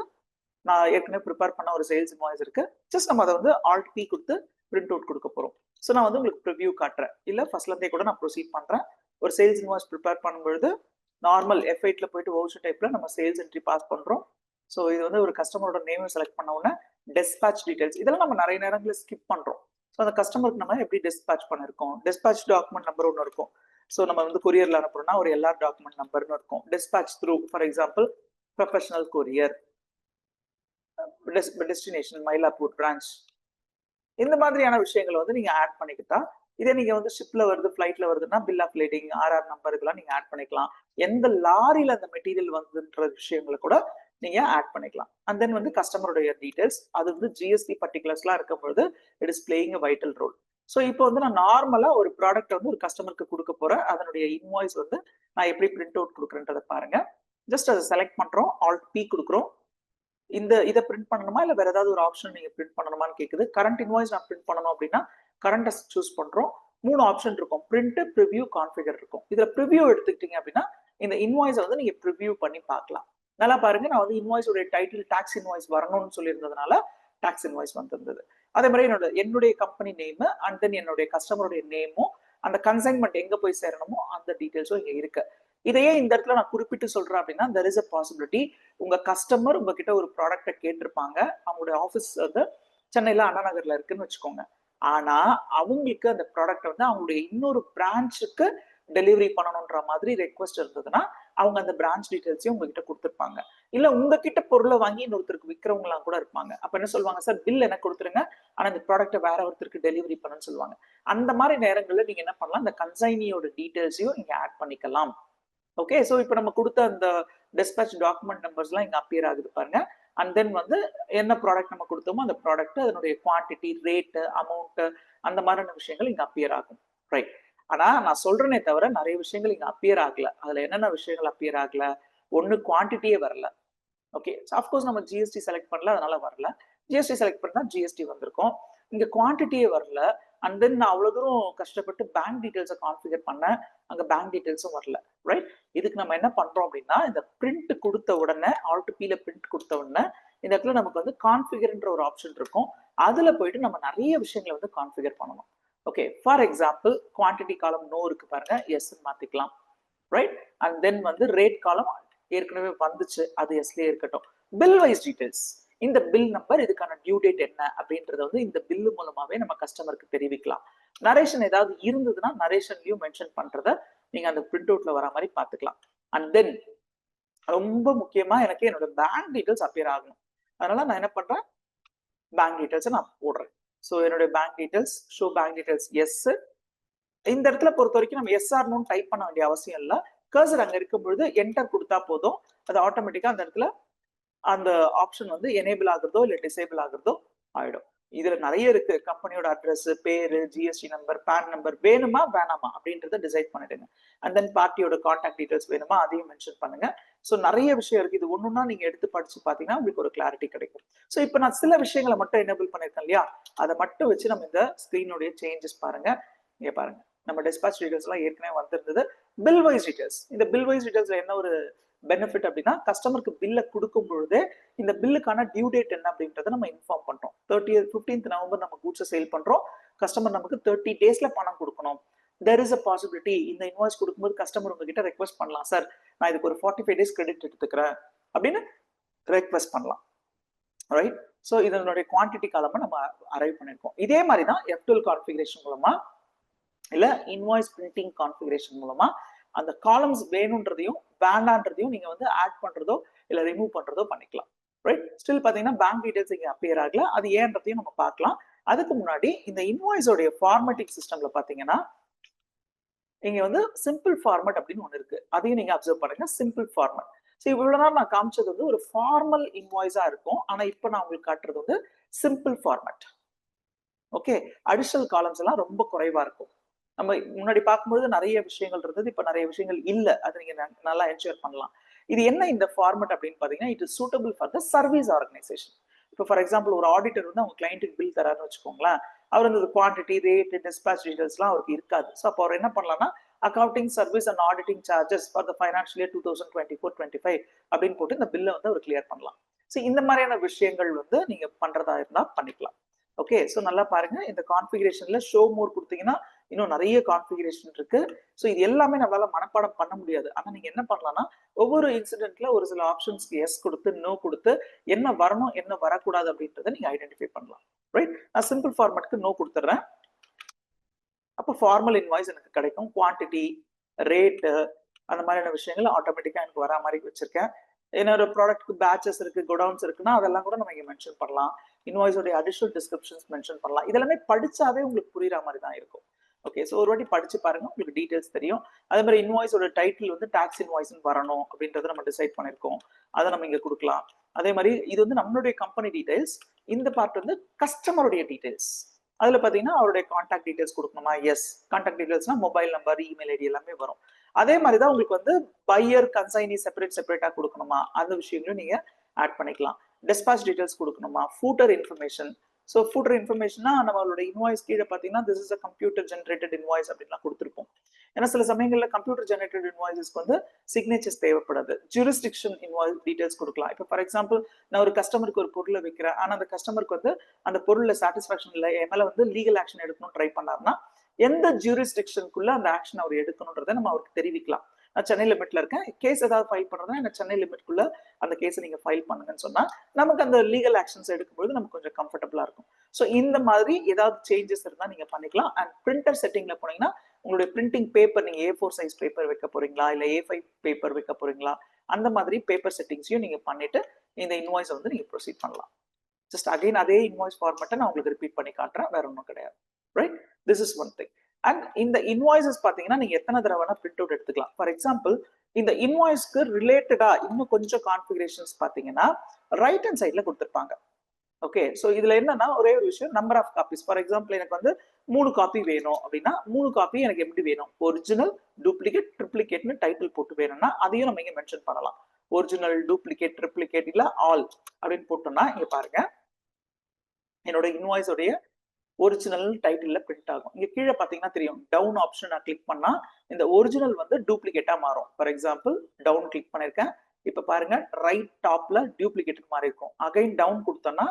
நான் ஏற்கனவே ப்ரிப்பேர் பண்ண ஒரு சேல்ஸ் இன்வாய்ஸ் இருக்கு, ஜஸ்ட் நம்ம அதை வந்து Alt P கொடுத்து பிரிண்ட் அவுட் கொடுக்க போறோம். ஸோ நான் வந்து உங்களுக்கு ப்ரிவ்யூ காட்டுறேன், இல்ல ஃபர்ஸ்ட்ல இருந்தே கூட நான் ப்ரொசீட் பண்றேன். ஒரு சேல்ஸ் இன்வாய்ஸ் ப்ரிப்பேர் பண்ணும்பொழுது நார்மல் F8ல போயிட்டு வவுச்சர் டைப்ல நம்ம சேல்ஸ் என்ட்ரி பாஸ் பண்றோம். ஸோ இது வந்து ஒரு கஸ்டமரோட நேம் செலக்ட் பண்ண உடனே டெஸ்பேட்ச் டீடைல்ஸ், இதெல்லாம் நம்ம நிறைய நேரங்களில் ஸ்கிப் பண்றோம். ஸோ அந்த கஸ்டமருக்கு நம்ம எப்படி டெஸ்பேட்ச் பண்ணிருக்கோம், டெஸ்பேட்ச் டாக்குமெண்ட் நம்பர் ஒன்று இருக்கும். ஸோ நம்ம வந்து கொரியர்ல அனுப்புறோம்னா ஒரு எல்லார் டாக்குமெண்ட் நம்பர்னு இருக்கும். Dispatch through for example professional courier, destination Mylapore branch, இந்த மாதிரியான விஷயங்களை வந்து நீங்க ஆட் பண்ணிக்கிட்டா, இதே நீங்க வந்து ஷிப்ல வருது ஃபிளைட்ல வருதுன்னா bill of lading, RR number இதெல்லாம் நீங்க ஆட் பண்ணிக்கலாம். எந்த லாரியில அந்த மெட்டீரியல் வந்துன்ற விஷயங்களை கூட நீங்க ஆட் பண்ணிக்கலாம். அண்ட் தென் வந்து கஸ்டமருடைய டீடைல்ஸ், அது வந்து ஜிஎஸ்டி பர்டிகுலர்ஸ்லாம் இருக்கும் பொழுது it is playing a vital role. So இப்போ வந்து நான் நார்மலா ஒரு ப்ராடக்ட் வந்து ஒரு கஸ்டமருக்கு கொடுக்க போறேன், அதனுடைய இன்வாய்ஸ் வந்து நான் எப்படி பிரிண்ட் அவுட் கொடுக்குறேன்றதை பாருங்க. ஜஸ்ட் அதை செலக்ட் பண்றோம், Alt P கொடுக்குறோம். இதை பிரிண்ட் பண்ணணுமா இல்ல வேற ஏதாவது ஒரு ஆப்ஷன் நீங்க பிரிண்ட் பண்ணணுமான்னு கேக்குது. கரண்ட் இன்வாய்ஸ் நான் பிரிண்ட் பண்ணணும் அப்படின்னா கரண்ட் சூஸ் பண்றோம். 3 ஆப்ஷன் இருக்கும், பிரிண்ட், ப்ரிவ்யூ, கான்ஃபிகர் இருக்கும். இதுல ப்ரிவ்யூ எடுத்துக்கிட்டீங்க அப்படின்னா இந்த இன்வாய்ஸை வந்து நீங்க ப்ரிவ்யூ பண்ணி பார்க்கலாம். நல்லா பாருங்க, நான் வந்து இன்வாய்ஸ் உடைய டைட்டில் டாக்ஸ் இன்வாய்ஸ் வரணும்னு சொல்லியிருந்ததுனால டாக்ஸ் இன்வாய்ஸ் வந்திருந்தது. அதே மாதிரி என்னுடைய கம்பெனி நேம் அண்ட் தென் என்னுடைய கஸ்டமருடைய நேமும் அந்த கன்சைன்மெண்ட் எங்க போய் சேரணுமோ அந்த டீடைல்ஸும் இங்க இருக்கு. இதையே இந்த இடத்துல நான் குறிப்பிட்டு சொல்றேன் அப்படின்னா there is a possibility உங்க கஸ்டமர் உங்ககிட்ட ஒரு ப்ராடக்ட்டை கேட்டிருப்பாங்க, அவங்களுடைய ஆஃபீஸ் வந்து சென்னையில அண்ணா நகர்ல இருக்குன்னு வச்சுக்கோங்க. ஆனா அவங்களுக்கு அந்த ப்ராடக்ட் வந்து அவங்களுடைய இன்னொரு பிரான்ச்சுக்கு டெலிவரி பண்ணணும்ன்ற மாதிரி ரெக்வஸ்ட் இருந்ததுன்னா அவங்க அந்த பிரான்ச் டீடைல்ஸையும் உங்ககிட்ட கொடுத்துருப்பாங்க. இல்ல உங்ககிட்ட பொருளை வாங்கி இன்னொருத்தருக்கு விற்கிறவங்களாம் கூட இருப்பாங்க. அப்ப என்ன சொல்லுவாங்க, சார் பில் எனக்கு கொடுத்துருங்க, ஆனா இந்த ப்ராடக்ட்டை வேற ஒருத்தருக்கு டெலிவரி பண்ணுன்னு சொல்லுவாங்க. அந்த மாதிரி நேரங்கள்ல நீங்க என்ன பண்ணலாம், இந்த கன்சைனியோட டீடைல்ஸையும் நீங்க ஆட் பண்ணிக்கலாம். ஓகே, ஸோ இப்போ நம்ம கொடுத்த அந்த டிஸ்பேச் டாக்குமெண்ட் நம்பர்ஸ்லாம் இங்கே அப்பியர் ஆகுது பாருங்க. அண்ட் தென் வந்து என்ன ப்ராடக்ட் நம்ம கொடுத்தோமோ அந்த ப்ராடக்ட், அதனுடைய குவான்டிட்டி, ரேட்டு, அமௌண்ட், அந்த மாதிரியான விஷயங்கள் இங்கே அப்பியர் ஆகும், ரைட்? ஆனா நான் சொல்றேனே தவிர நிறைய விஷயங்கள் இங்கே அப்பியர் ஆகல. அதுல என்னென்ன விஷயங்கள் அப்பியர் ஆகல, ஒன்னு குவான்டிட்டியே வரல. ஓகே, அஃப்கோர்ஸ் நம்ம ஜிஎஸ்டி செலக்ட் பண்ணல, அதனால வரல. ஜிஎஸ்டி செலக்ட் பண்ணா ஜிஎஸ்டி வந்திருக்கும். இங்க குவான்டிட்டியே வரல. அண்ட் தென் நான் அவ்வளவு தூரம் கஷ்டப்பட்டு பேங்க் டீடைல்ஸை கான்ஃபிகர் பண்ணேன், அங்க பேங்க் டீடைல்ஸும் வரல, ரைட்? இதுக்கு நம்ம என்ன பண்றோம் அப்படின்னா, இந்த பிரிண்ட் கொடுத்த உடனே Alt P-ல பிரிண்ட் கொடுத்த உடனே இந்த இடத்துல நமக்கு வந்து கான்ஃபிகர்ன்ற ஒரு ஆப்ஷன் இருக்கும். அதுல போயிட்டு நம்ம நிறைய விஷயங்களை வந்து கான்ஃபிகர் பண்ணணும். ஓகே, ஃபார் எக்ஸாம்பிள் குவான்டிட்டி காலம் நோ இருக்கு பாருங்க, எஸ் மாத்திக்கலாம், ரைட்? அண்ட் தென் வந்து ரேட் காலம் ஏற்கனவே வந்துச்சு, அது எஸ்லயே இருக்கட்டும். பில் வைஸ் டீடைல்ஸ், இந்த பில் நம்பர், இதுக்கான டியூ டேட் என்ன அப்படின்றத வந்து இந்த பில்லு மூலமாவே நம்ம கஸ்டமருக்கு தெரிவிக்கலாம். நரேஷன் ஏதாவது இருந்ததுன்னா நரேஷன்லயும் மென்ஷன் பண்றத நீங்க அந்த பிரிண்ட் அவுட்ல வர மாதிரி பாத்துக்கலாம். அண்ட் தென் ரொம்ப முக்கியமா எனக்கு என்னோட பேங்க் டீடைல்ஸ் அப்பியர் ஆகணும். அதனால நான் என்ன பண்றேன், பேங்க் டீடைல்ஸை நான் போடுறேன். ஸோ என்னுடைய bank details, show bank details yes. இந்த இடத்துல பொறுத்த வரைக்கும் நம்ம எஸ்ஆர் நோன் டைப் பண்ண வேண்டிய அவசியம் இல்லை. கர்சர் அங்க இருக்கும் பொழுது என்டர் கொடுத்தா போதும், அது ஆட்டோமேட்டிக்கா அந்த இடத்துல அந்த ஆப்ஷன் வந்து எனேபிள் ஆகுறதோ இல்லை டிசேபிள் ஆகுறதோ ஆயிடும். இதுல நிறைய இருக்கு, கம்பெனியோட அட்ரஸ், பேரு, ஜிஎஸ்டி நம்பர், பேன் நம்பர் வேணுமா வேணாமா அப்படின்றத டிசைட் பண்ணிடுங்க. அண்ட் தென் பார்ட்டியோட கான்டாக்ட் டீடைல்ஸ் வேணுமா அதையும் மென்ஷன் பண்ணுங்க. ஸோ நிறைய விஷயம் இருக்கு, இது ஒண்ணுன்னா நீங்க எடுத்து படிச்சு பாத்தீங்கன்னா உங்களுக்கு ஒரு கிளாரிட்டி கிடைக்கும். ஸோ இப்போ நான் சில விஷயங்களை மட்டும் எனேபிள் பண்ணிருக்கேன் இல்லையா, அதை மட்டும் வச்சு நம்ம இந்த ஸ்கிரீனுடைய சேஞ்சஸ் பாருங்க. இங்க பாருங்க, நம்ம டிஸ்பாச் டீடைல்ஸ் எல்லாம் ஏற்கனவே வந்திருந்தது. பில் வைஸ் டீடைல்ஸ், இந்த பில் வைஸ் டீடைல்ஸ்ல என்ன ஒரு பெனிஃபிட் அப்படின்னா, கஸ்டமருக்கு பில்லை கொடுக்கும் பொழுது இந்த பில்லுக்கான டியூ டேட் என்ன அப்படின்றத நம்ம இன்ஃபார்ம் பண்றோம். 15th நவம்பர் நம்ம கூட்ஸை சேல் பண்றோம், கஸ்டமர் நமக்கு 30 டேஸ்ல பணம் கொடுக்கணும். there is a possibility இந்த இன்வாய்ஸ் கொடுக்கும்போது கஸ்டமர் உங்ககிட்ட ரெக்வஸ்ட் பண்ணலாம், சார் நான் இதுக்கு ஒரு 45 டேஸ் கிரெடிட் எடுத்துக்கிறேன் அப்படின்னு ரெக்வஸ்ட் பண்ணலாம், ரைட்? ஸோ இதனுடைய குவான்டிட்டி காலமா நம்ம அரைவ் பண்ணிருக்கோம். இதே மாதிரி தான் F12 கான்ஃபிகரேஷன் மூலமா இல்ல இன்வாய்ஸ் பிரிண்டிங் கான்ஃபிகரேஷன் மூலமா அந்த காலம்ஸ் வேணும்ன்றதையும் வேண்டான்றதையும் நீங்க வந்து ஆட் பண்றதோ இல்ல ரிமூவ் பண்றதோ பண்ணிக்கலாம். ரைட், ஸ்டில் பாத்தீங்கன்னா பேங்க் டீடைல்ஸ் இங்க அப்பியர் ஆகல, அது ஏன்றதையும் நம்ம பார்க்கலாம். அதுக்கு முன்னாடி இந்த இன்வாய்ஸோடைய ஃபார்மேட்டிங் சிஸ்டம்ல பாத்தீங்கன்னா இங்க வந்து சிம்பிள் ஃபார்மேட் அப்படின்னு ஒண்ணு இருக்கு, அதையும் நீங்க அப்சர்வ் பண்ணுங்க. Simple format. சோ இவ்வளவு நாள் நான் காமிச்சது வந்து ஒரு ஃபார்மல் இன்வாய்ஸா இருக்கும், ஆனா இப்போ நான் உங்களுக்கு காட்டுறது வந்து simple format. Okay, additional columns எல்லாம் ரொம்ப குறைவா இருக்கும். நம்ம முன்னாடி பார்க்கும்போது நிறைய விஷயங்கள் இருந்தது, இப்ப நிறைய விஷயங்கள் இல்ல. அது நீங்க நல்லா என்ஜாய் பண்ணலாம். இது என்ன இந்த ஃபார்மேட் அப்படின்னு பாத்தீங்கன்னா, it is suitable for the service organisation. இப்போ ஃபார் எக்ஸாம்பிள் ஒரு ஆடிட்டர் வந்து அவங்க கிளைண்ட்டுக்கு பில் தராருன்னு வச்சுக்கோங்களேன், அவர் வந்து குவான்டிட்டி, ரேட், டிஸ்பாச் டீடைல்ஸ்லாம் அவருக்கு இருக்காது. ஸோ அப்போ அவர் என்ன பண்ணலாம்னா accounting service and auditing charges for the financial year 2024-25 அப்படின்னு போட்டு இந்த பில்லை வந்து அவர் கிளியர் பண்ணலாம். ஸோ இந்த மாதிரியான விஷயங்கள் வந்து நீங்க பண்றதா இருந்தா பண்ணிக்கலாம். ஓகே, ஸோ நல்லா பாருங்க, இந்த கான்ஃபிகரேஷன்ல ஷோ மோர் கொடுத்தீங்கன்னா இன்னும் நிறைய கான்ஃபிகரேஷன் இருக்கு. ஸோ இது எல்லாமே நம்மளால மனப்பாடம் பண்ண முடியாது. ஆனா நீங்க என்ன பண்ணலாம்னா ஒவ்வொரு இன்சிடென்ட்ல ஒரு சில ஆப்ஷன்ஸ்க்கு எஸ் கொடுத்து நோ கொடுத்து என்ன வரணும் என்ன வரக்கூடாது அப்படின்றத நீங்க ஐடென்டிஃபை பண்ணலாம். ரைட், நான் சிம்பிள் ஃபார்மேட்க்கு நோ கொடுத்துட்றேன். அப்போ ஃபார்மல் இன்வாய்ஸ் எனக்கு கிடைக்கும். குவான்டிட்டி, ரேட்டு, அந்த மாதிரியான விஷயங்கள் ஆட்டோமேட்டிக்கா எனக்கு வரா மாதிரி வச்சிருக்கேன். என்னோட ப்ராடக்ட்க்கு பேட்சஸ் இருக்கு, குடவுன்ஸ் இருக்குன்னா அதெல்லாம் கூட நம்ம இங்க மென்ஷன் பண்ணலாம். இன்வாய்ஸோட அடிஷனல் டிஸ்கிரிப்ஷன்ஸ் மென்ஷன் பண்ணலாம். இதெல்லாமே படிச்சாவே உங்களுக்கு புரியுற மாதிரி தான் இருக்கும். ஓகே, ஸோ ஒரு வாட்டி படிச்சு பாருங்க, உங்களுக்கு டீடைல்ஸ் தெரியும். அதே மாதிரி இன்வாய்ஸோட டைட்டில் வந்து டாக்ஸ் இன்வாய்ஸ்னு வரணும் அப்படின்றத நம்ம டிசைட் பண்ணிருக்கோம், அதை நம்ம இங்க கொடுக்கலாம். அதே மாதிரி இது வந்து நம்மளுடைய கம்பெனி டீடைல்ஸ், இந்த பார்ட் வந்து கஸ்டமருடைய டீடைல்ஸ். அதுல பாத்தீங்கன்னா அவருடைய கான்டாக்ட் டீடைல்ஸ் கொடுக்கணுமா, எஸ். கான்டாக்ட் டீடைல்ஸ்னா மொபைல் நம்பர், இமெயில் ஐடி எல்லாமே வரும். அதே மாதிரிதான் உங்களுக்கு வந்து பையர் கன்சைனி செப்பரேட்டா கொடுக்கணுமா, அந்த விஷயங்களும் நீங்க ஆட் பண்ணிக்கலாம். டிஸ்பாச் டீடைல்ஸ் கொடுக்கணுமா, ஃபூட்டர் இன்ஃபர்மேஷன். ஸோ ஃபூட்டர் இன்ஃபர்மேஷன்னா நம்மளோட இன்வாய்ஸ் கீழே பார்த்தீங்கன்னா this is a computer generated invoice அப்படின்லாம் கொடுத்துருப்போம். ஏன்னா சில சமயங்களில் கம்ப்யூட்டர் ஜென்ரேட்டட் இன்வாய்ஸஸ்க்கு வந்து சிக்னேச்சர்ஸ் தேவைப்படாது. ஜூரிஸ்டிக்ஷன் இன்வாய்ஸ் டீடைல்ஸ் கொடுக்கலாம். இப்போ ஃபார் எக்ஸாம்பிள் நான் ஒரு கஸ்டமருக்கு ஒரு பொருளை வைக்கிறேன், ஆனால் அந்த கஸ்டமருக்கு வந்து அந்த பொருளில் சாட்டிஸ்ஃபேக்ஷன் இல்லை, என் மேலே வந்து லீகல் ஆக்ஷன் எடுக்கணும்னு ட்ரை பண்ணாருன்னா எந்த ஜூரிஸ்டிக்ஷனுக்குள்ள அந்த ஆக்ஷன் அவர் எடுக்கணும்ன்றதை நம்ம அவருக்கு தெரிவிக்கலாம். நான் சென்னை லிமிட்ல இருக்கேன், கேஸ் ஏதாவது ஃபைல் பண்றதுன்னா எனக்கு சென்னை லிமிட்குள்ள அந்த கேஸை நீங்க ஃபைல் பண்ணுங்கன்னு சொன்னா நமக்கு அந்த லீகல் ஆக்ஷன்ஸ் எடுக்கும்போது நமக்கு கொஞ்சம் கம்ஃபர்டபுளா இருக்கும். ஸோ இந்த மாதிரி ஏதாவது சேஞ்சஸ் இருந்தால் நீங்க பண்ணிக்கலாம். அண்ட் பிரிண்டர் செட்டிங்ல போனீங்கன்னா உங்களுடைய பிரிண்டிங் பேப்பர், நீங்க A4 சைஸ் பேப்பர் வைக்க போறீங்களா இல்ல A5 பேப்பர் வைக்க போறீங்களா, அந்த மாதிரி பேப்பர் செட்டிங்ஸையும் நீங்க பண்ணிட்டு இந்த இன்வாய்ஸை வந்து நீங்க ப்ரொசீட் பண்ணலாம். ஜஸ்ட் அகைன் அதே இன்வாய்ஸ் ஃபார்மேட்டை நான் உங்களுக்கு ரிப்பீட் பண்ணி காட்டுறேன், வேற ஒன்றும் கிடையாது. Right, this is one thing. And இந்த இன்வாய்ஸஸ் பாத்தீங்கன்னா நீங்க எத்தனை தடவை பிரிண்ட் அவுட் எடுத்துக்கலாம். ஃபார் எக்ஸாம்பிள் இந்த இன்வாய்ஸ்க்கு ரிலேட்டடா இன்னும் கொஞ்சம் கான்ஃபிகரேஷன்ஸ் பாத்தீங்கன்னா ரைட் ஹேண்ட் சைட்ல கொடுத்துருப்பாங்க. ஓகே, ஸோ இதுல என்னன்னா ஒரே ஒரு விஷயம், number of copies. For example எனக்கு வந்து 3 காப்பி வேணும் அப்படின்னா 3 காப்பி எனக்கு எப்படி வேணும், ஒரிஜினல், டூப்ளிகேட், ட்ரிப்ளிகேட்னு டைட்டில் போட்டு வேணும்னா அதையும் நம்ம இங்க மென்ஷன் பண்ணலாம். ஒரிஜினல், டூப்ளிகேட், ட்ரிப்ளிகேட் இல்ல ஆல் அப்படின்னு போட்டோம்னா இங்க பாருங்க என்னோட இன்வாய்ஸோடைய ஒரிஜினல் டைட்டில்ல பிரிண்ட் ஆகும். இங்க கீழே பாத்தீங்கன்னா தெரியும், டவுன் ஆப்ஷன் நான் கிளிக் பண்ணா இந்த ஒரிஜினல் வந்து டூப்ளிகேட்டா மாறும். ஃபார் எக்ஸாம்பிள் டவுன் கிளிக் பண்ணிருக்கேன், இப்ப பாருங்க ரைட் டாப்ல டூப்ளிகேட் மாதிரி இருக்கும். அகைன் டவுன் கொடுத்தோம்னா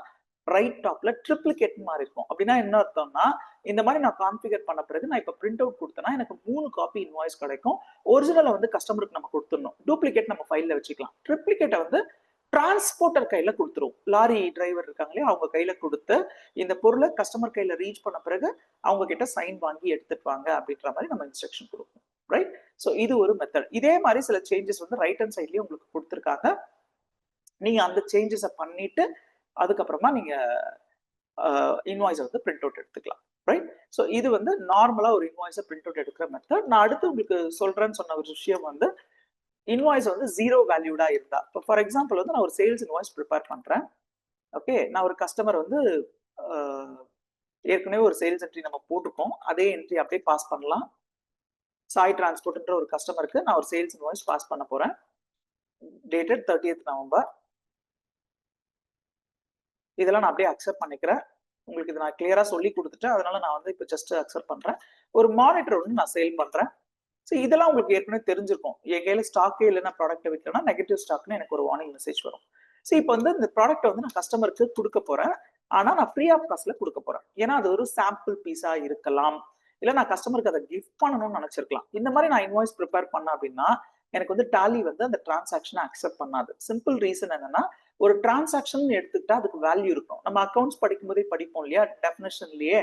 ரைட் டாப்ல ட்ரிப்ளிகேட் மாதிரி இருக்கும். அப்படின்னா என்ன அர்த்தம்னா இந்த மாதிரி நான் கான்ஃபிகர் பண்ண பிறகு நான் இப்ப பிரிண்ட் அவுட் கொடுத்தேன்னா எனக்கு 3 காப்பி இன்வாய்ஸ் கிடைக்கும். ஒரிஜினலை வந்து கஸ்டமருக்கு நம்ம கொடுத்துடணும், டூப்ளிகேட் நம்ம ஃபைல்ல வச்சுக்கலாம். ட்ரிப்ளிகேட்டை வந்து டிரான்ஸ்போர்ட்டர் கையில கொடுத்துரும், லாரி டிரைவர் இருக்காங்களே அவங்க கையில கொடுத்து இந்த பொருளை கஸ்டமர் கையில ரீச் பண்ண பிறகு அவங்க கிட்ட சைன் வாங்கி எடுத்துட்டு வாங்க அப்படின்ற மாதிரி நம்ம இன்ஸ்ட்ரக்ஷன் கொடுக்கணும். ரைட், ஸோ இது ஒரு மெத்தட். இதே மாதிரி சில சேஞ்சஸ் வந்து ரைட் ஹேண்ட் சைட்லயும் உங்களுக்கு கொடுத்துருக்காங்க. நீங்க அந்த சேஞ்சஸை பண்ணிட்டு அதுக்கப்புறமா நீங்க இன்வாய்ஸை வந்து பிரிண்ட் அவுட் எடுத்துக்கலாம். ரைட், ஸோ இது வந்து நார்மலா ஒரு இன்வாய்ஸை பிரிண்ட் அவுட் எடுக்கிற மெத்தட். நான் அடுத்து உங்களுக்கு சொல்றேன்னு சொன்ன ஒரு விஷயம் வந்து இன்வாய்ஸ் வந்து 0 வேல்யூடா இருந்தா, இப்போ ஃபார் எக்ஸாம்பிள் வந்து நான் ஒரு சேல்ஸ் இன்வாய்ஸ் ப்ரிப்பேர் பண்றேன். ஓகே, நான் ஒரு கஸ்டமர் வந்து ஏற்கனவே ஒரு சேல்ஸ் என்ட்ரி நம்ம போட்டிருக்கோம், அதே என்ட்ரி அப்படியே பாஸ் பண்ணலாம். சாய் டிரான்ஸ்போர்ட்ன்ற ஒரு கஸ்டமருக்கு நான் ஒரு சேல்ஸ் இன்வாய்ஸ் பாஸ் பண்ண போறேன், டேட்டட் 30th நவம்பர். இதெல்லாம் நான் அப்படியே அக்செப்ட் பண்ணிக்கிறேன். உங்களுக்கு இது நான் கிளியரா சொல்லி கொடுத்துட்டேன், அதனால நான் வந்து இப்போ ஜஸ்ட் அக்செப்ட் பண்றேன். ஒரு மானிட்டர் வந்து நான் சேல் பண்றேன். ஸோ இதெல்லாம் உங்களுக்கு ஏற்கனவே தெரிஞ்சிருக்கும். என் கையில ஸ்டாக்கே இல்லைன்னா ப்ராடக்ட்டை விற்கிறேன்னா நெகட்டிவ் ஸ்டாக்னு எனக்கு ஒரு வார்னிங் மெசேஜ் வரும். ஸோ இப்போ வந்து இந்த ப்ராடக்ட்டை வந்து நான் கஸ்டமருக்கு கொடுக்க போறேன், ஆனா நான் ஃப்ரீ ஆஃப் காஸ்ட்ல கொடுக்க போறேன். ஏன்னா அது ஒரு சாம்பிள் பீஸா இருக்கலாம், இல்ல நான் கஸ்டமருக்கு அதை கிஃப்ட் பண்ணணும்னு நினைச்சிருக்கலாம். இந்த மாதிரி நான் இன்வாய்ஸ் ப்ரிப்பேர் பண்ண அப்படின்னா எனக்கு வந்து டாலி வந்து அந்த டிரான்சாக்ஷனை அக்செப்ட் பண்ணாது. சிம்பிள் ரீசன் என்னன்னா ஒரு டிரான்சாக்ஷன் எடுத்துக்கிட்டா அதுக்கு வேல்யூ இருக்கும். நம்ம அக்கௌண்ட்ஸ் படிக்கும் போதே படிப்போம் இல்லையா, டெஃபினேஷன்லயே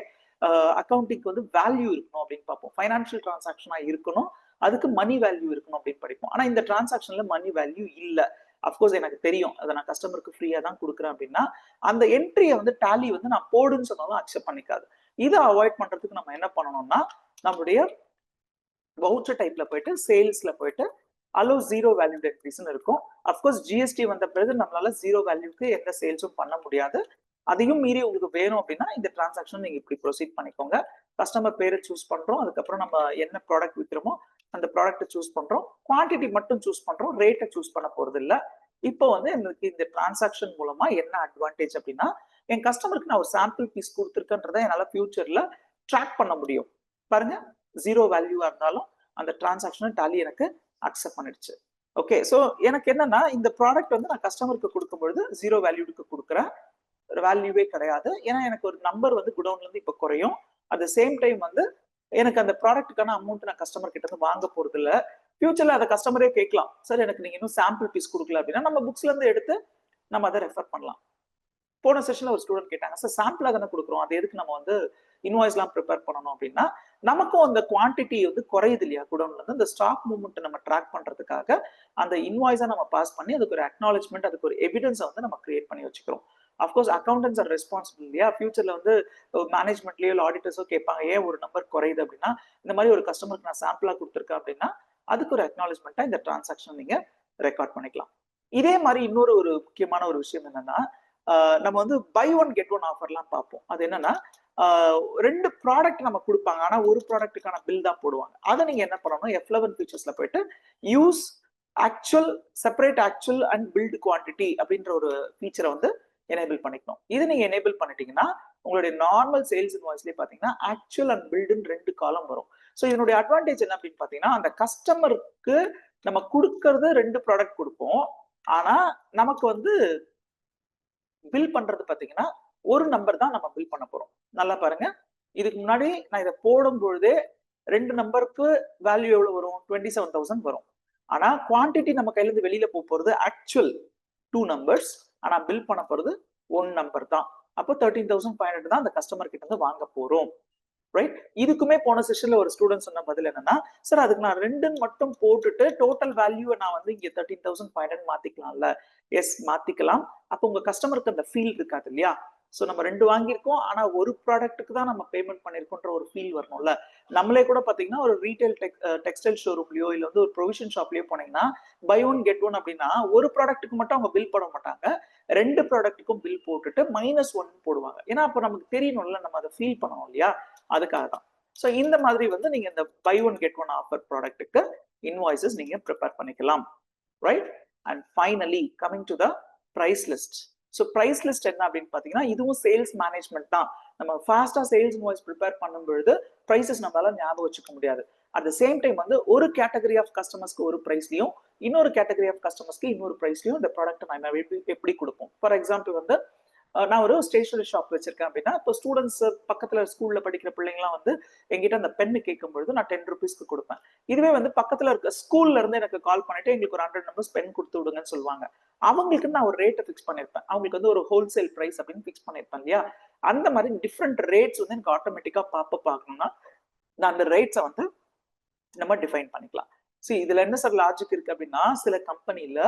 அக்கௌண்டிங்க்கு வந்து வேல்யூ இருக்கணும் அப்படின்னு பார்ப்போம். ஃபைனான்சியல் டிரான்சாக்ஷனா இருக்கணும், அதுக்கு மணி வேல்யூ இருக்கணும் அப்படின்னு படிப்போம். ஆனா இந்த டிரான்சாக்ஷன்ல மணி வேல்யூ இல்ல. அப்கோர்ஸ் எனக்கு தெரியும், அதை நான் கஸ்டமருக்கு ஃப்ரீயா தான் கொடுக்குறேன் அப்படின்னா அந்த என்ட்ரியை வந்து டாலி வந்து நான் போடுன்னு சொன்னாலும் அக்செப்ட் பண்ணிக்காது. இதை அவாய்ட் பண்றதுக்கு நம்ம என்ன பண்ணணும்னா நம்மளுடைய வவுச்சர் டைப்ல போயிட்டு சேல்ஸ்ல போயிட்டு அலோ ஜீரோ வேல்யூ என்ட்ரிஸ்ன்னு இருக்கும். அப்கோர்ஸ் ஜிஎஸ்டி வந்த பிறகு நம்மளால ஜீரோ வேல்யூக்கு எந்த சேல்ஸும் பண்ண முடியாது. அதையும் மீறி உங்களுக்கு வேணும் அப்படின்னா இந்த டிரான்சாக்ஷன் நீங்க இப்படி ப்ரொசீட் பண்ணிக்கோங்க. கஸ்டமர் பேரை சூஸ் பண்றோம், அதுக்கப்புறம் நம்ம என்ன ப்ராடக்ட் விற்கிறோமோ அந்த ப்ராடக்ட்டை சூஸ் பண்றோம், குவான்டிட்டி மட்டும் சூஸ் பண்றோம், ரேட்டை சூஸ் பண்ண போறது இல்ல. இப்போ வந்து எனக்கு இந்த டிரான்சாக்ஷன் மூலமா என்ன அட்வான்டேஜ் அப்படின்னா என் கஸ்டமருக்கு நான் ஒரு சாம்பிள் பீஸ் கொடுத்துருக்கேன்றதை என்னால ஃபியூச்சர்ல ட்ராக் பண்ண முடியும். பாருங்க, ஜீரோ வேல்யூவா இருந்தாலும் அந்த டிரான்சாக்ஷனை டாலி எனக்கு அக்செப்ட் பண்ணிடுச்சு. ஓகே, ஸோ எனக்கு என்னன்னா இந்த ப்ராடக்ட் வந்து நான் கஸ்டமருக்கு கொடுக்கும்பொழுது ஜீரோ வேல்யூக்கு கொடுக்குறேன், வேல்யூவே கிடையாது. ஏன்னா எனக்கு ஒரு நம்பர் வந்து குடவுன்ல இருந்து இப்போ குறையும். அட் த சேம் டைம் வந்து எனக்கு அந்த ப்ராடக்ட்டுக்கான அமௌண்ட் நான் கஸ்டமர் கிட்ட இருந்து வாங்க போறது இல்லை. ஃபியூச்சர்ல அதை கஸ்டமரே கேட்கலாம், சார் எனக்கு நீங்க இன்னும் சாம்பிள் பீஸ் கொடுக்கல அப்படின்னா நம்ம புக்ஸ்ல இருந்து எடுத்து நம்ம அதை ரெஃபர் பண்ணலாம். போன செஷன்ல ஒரு ஸ்டூடெண்ட் கேட்டாங்க, சார் சாம்பிளா தானே கொடுக்குறோம், அது எதுக்கு நம்ம வந்து இன்வாய்ஸ் எல்லாம் ப்ரிப்பேர் பண்ணணும் அப்படின்னா நமக்கும் அந்த குவான்டிட்டி வந்து குறையுது இல்லையா குடவுன்ல இருந்து, இந்த ஸ்டாக் மூவ்மெண்ட் நம்ம ட்ராக் பண்றதுக்காக அந்த இன்வாய்ஸா நம்ம பாஸ் பண்ணி அதுக்கு ஒரு அக்னாலஜ்மெண்ட், அதுக்கு ஒரு எவிடன்ஸை வந்து நம்ம கிரியேட் பண்ணி வச்சுக்கிறோம். அஃப்கோர்ஸ் அக்கௌண்டன்ஸ் ஆர் ரெஸ்பான்சிபிள் இல்லையா, ஃபியூச்சர்ல வந்து மேனேஜ்மெண்ட்லயோ இல்லை ஆடிட்டர்ஸோ கேட்பாங்க ஏன் ஒரு நம்பர் குறையுது அப்படின்னா இந்த மாதிரி ஒரு கஸ்டமருக்கு நான் சாம்பிளா கொடுத்துருக்கேன் அப்படின்னா அதுக்கு ஒரு அக்னாலஜ்மெண்ட்டா இந்த டிரான்சாக்ஷன் நீங்க ரெக்கார்ட் பண்ணிக்கலாம். இதே மாதிரி இன்னொரு ஒரு முக்கியமான ஒரு விஷயம் என்னன்னா நம்ம வந்து பை ஒன் கெட் ஒன் ஆஃபர்லாம் பார்ப்போம். அது என்னன்னா ரெண்டு ப்ராடக்ட் நம்ம கொடுப்பாங்க, ஆனா ஒரு ப்ராடக்ட்டுக்கான பில் தான் போடுவாங்க. அதை நீங்க என்ன பண்ணணும், F11 ஃபீச்சர்ஸ்ல போயிட்டு use actual separate actual and billed quantity அப்படின்ற ஒரு ஃபீச்சரை வந்து எனேபிள் பண்ணிக்கணும். இது நீங்க எனேபிள் பண்ணிட்டீங்கன்னா உங்களுடைய நார்மல் சேல்ஸ் இன்வாய்ஸ்லயே பாத்தீங்கன்னா ஆக்சுவல் அண்ட் பில்டுன்னு ரெண்டு காலம் வரும். ஸோ இதனுடைய அட்வான்டேஜ் என்ன அப்படின்னு பாத்தீங்கன்னா அந்த கஸ்டமருக்கு நம்ம கொடுக்கறது ரெண்டு ப்ராடக்ட் கொடுப்போம், ஆனா நமக்கு வந்து பில் பண்றது பாத்தீங்கன்னா ஒரு நம்பர் தான் நம்ம பில் பண்ண போறோம். நல்லா பாருங்க, இதுக்கு முன்னாடி நான் இதை போடும் பொழுதே ரெண்டு நம்பருக்கு வேல்யூ எவ்வளவு வரும், 27,000 வரும். ஆனா குவான்டிட்டி நம்ம கையில இருந்து வெளியில போறது ஆக்சுவல் 2 நம்பர்ஸ், ஆனா பில் பண்ண போறது 1 நம்பர் தான். அப்போ 13,500 தான் அந்த கஸ்டமர் கிட்ட இருந்து வாங்க போறோம். ரைட், இதுக்குமே போன செஷன்ல ஒரு ஸ்டூடெண்ட் சொன்ன பதில் என்னன்னா, சார் அதுக்கு நான் ரெண்டுன்னு மட்டும் போட்டுட்டு டோட்டல் வேல்யூவை நான் வந்து இங்க 13,500 மாத்திக்கலாம்ல. எஸ், மாத்திக்கலாம். அப்போ உங்க கஸ்டமருக்கு அந்த ஃபீல் இருக்காது இல்லையா. ஸோ நம்ம ரெண்டு வாங்கியிருக்கோம், ஆனா ஒரு ப்ராடக்ட்டுக்கு தான் நம்ம பேமெண்ட் பண்ணிருக்கோன்ற ஒரு ஃபீல் வரணும்ல. நம்மளே கூட பாத்தீங்கன்னா ஒரு ரீட்டைல் டெக்ஸ்டைல் ஷோரூம்லயோ இல்ல வந்து ஒரு ப்ரொவிஷன் ஷாப்லயோ போனீங்கன்னா பை ஒன் கெட் ஒன் அப்படின்னா ஒரு ப்ராடக்ட்டுக்கு மட்டும் அவங்க பில் போட மாட்டாங்க, ரெண்டு ப்ராடக்ட்டுக்கும் பில் போட்டுட்டு -1 போடுவாங்க. ஏன்னா அப்ப நமக்கு தெரியணும்ல, நம்ம அதை ஃபீல் பண்ணணும் இல்லையா, அதுக்காக தான். ஸோ இந்த மாதிரி வந்து நீங்க இந்த buy one get one offer ப்ராடக்ட்டுக்கு இன்வாய்ஸஸ் நீங்க ப்ரிப்பேர் பண்ணிக்கலாம். Right, and finally coming to the price list. So price list என்ன அப்படின்னு பாத்தீங்கன்னா இதுவும் சேல்ஸ் மேனேஜ்மெண்ட் தான். நம்ம ஃபாஸ்டா சேல்ஸ் இன்வாய்ஸ் ப்ரிப்பேர் பண்ணும்பொழுது பிரைசஸ் நம்மளால ஞாபகம் வச்சுக்க முடியாது. அட் த சேம் டைம் வந்து ஒரு கேட்டகரி ஆஃப் கஸ்டமர்ஸ்க்கு ஒரு பிரைஸ்லயும் இன்னொரு கேட்டகரி ஆஃப் கஸ்டமர்ஸ்க்கு இன்னொரு பிரைஸ்லயும் இந்த ப்ராடக்ட் நம்ம எப்படி கொடுப்போம். ஃபார் எக்ஸாம்பிள் வந்து நான் ஒரு ஸ்டேஷனரி ஷாப் வச்சிருக்கேன் அப்படின்னா இப்போ ஸ்டூடெண்ட்ஸ் பக்கத்துல ஸ்கூல்ல படிக்கிற பிள்ளைங்கலாம் வந்து எங்கிட்ட அந்த பென்னு கேட்கும் பொழுது நான் 10 ருபீஸ்க்கு கொடுப்பேன். இதுவே வந்து பக்கத்துல இருக்க ஸ்கூல்ல இருந்து எனக்கு கால் பண்ணிட்டு எங்களுக்கு ஒரு 100 நம்பர்ஸ் பென் கொடுத்து விடுங்கன்னு சொல்லுவாங்க. அவங்களுக்கு நான் ஒரு ரேட்டை ஃபிக்ஸ் பண்ணிருப்பேன், அவங்களுக்கு வந்து ஒரு ஹோல்சேல் பிரைஸ் அப்படின்னு ஃபிக்ஸ் பண்ணிருப்பேன் இல்லையா. அந்த மாதிரி டிஃப்ரெண்ட் ரேட்ஸ் வந்து எனக்கு ஆட்டோமேட்டிக்கா பார்க்கணும்னா நான் அந்த ரேட்ஸை வந்து நம்ம டிஃபைன் பண்ணிக்கலாம். சரி, இதுல என்ன சார் லாஜிக் இருக்கு அப்படின்னா சில கம்பெனில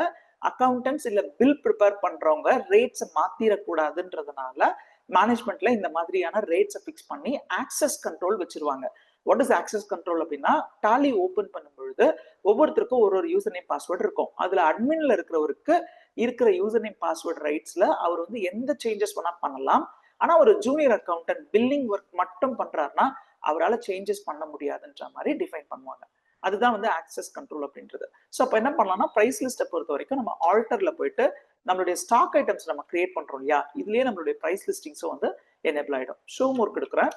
அக்கௌண்டன்ஸ் இல்ல பில் ப்ரிப்பேர் பண்றவங்க ரேட்ஸை மாத்திரக்கூடாதுன்றதுனால மேனேஜ்மெண்ட்ல இந்த மாதிரியான ரேட்ஸை ஃபிக்ஸ் பண்ணி ஆக்சஸ் கண்ட்ரோல் வச்சிருவாங்க. வாட் இஸ் ஆக்சஸ் கண்ட்ரோல் அப்படின்னா டாலி ஓபன் பண்ணும் பொழுது ஒவ்வொருத்தருக்கும் ஒரு யூசர் நேம் பாஸ்வேர்டு இருக்கும். அதுல அட்மின்ல இருக்கிறவருக்கு இருக்கிற யூசர் நேம் பாஸ்வேர்டு ரைட்ஸ்ல அவர் வந்து எந்த சேஞ்சஸ் வேணா பண்ணலாம். ஆனா ஒரு ஜூனியர் அக்கௌண்டன்ட் பில்லிங் ஒர்க் மட்டும் பண்றாருன்னா அவரால் சேஞ்சஸ் பண்ண முடியாதுன்ற மாதிரி டிஃபைன் பண்ணுவாங்க. அதுதான் வந்து ஆக்சஸ் கண்ட்ரோல் அப்படின்றது. ஸோ அப்போ என்ன பண்ணலாம்னா பிரைஸ் லிஸ்ட்டை பொறுத்த வரைக்கும் நம்ம ஆல்டர்ல போயிட்டு நம்மளுடைய ஸ்டாக் ஐட்டம்ஸ் நம்ம கிரியேட் பண்றோம் இல்லையா, இதுலயே நம்மளுடைய பிரைஸ் லிஸ்டிங்ஸும் வந்து எனேபிள் ஆயிடும். ஷோ மோர் கொடுக்குறேன்.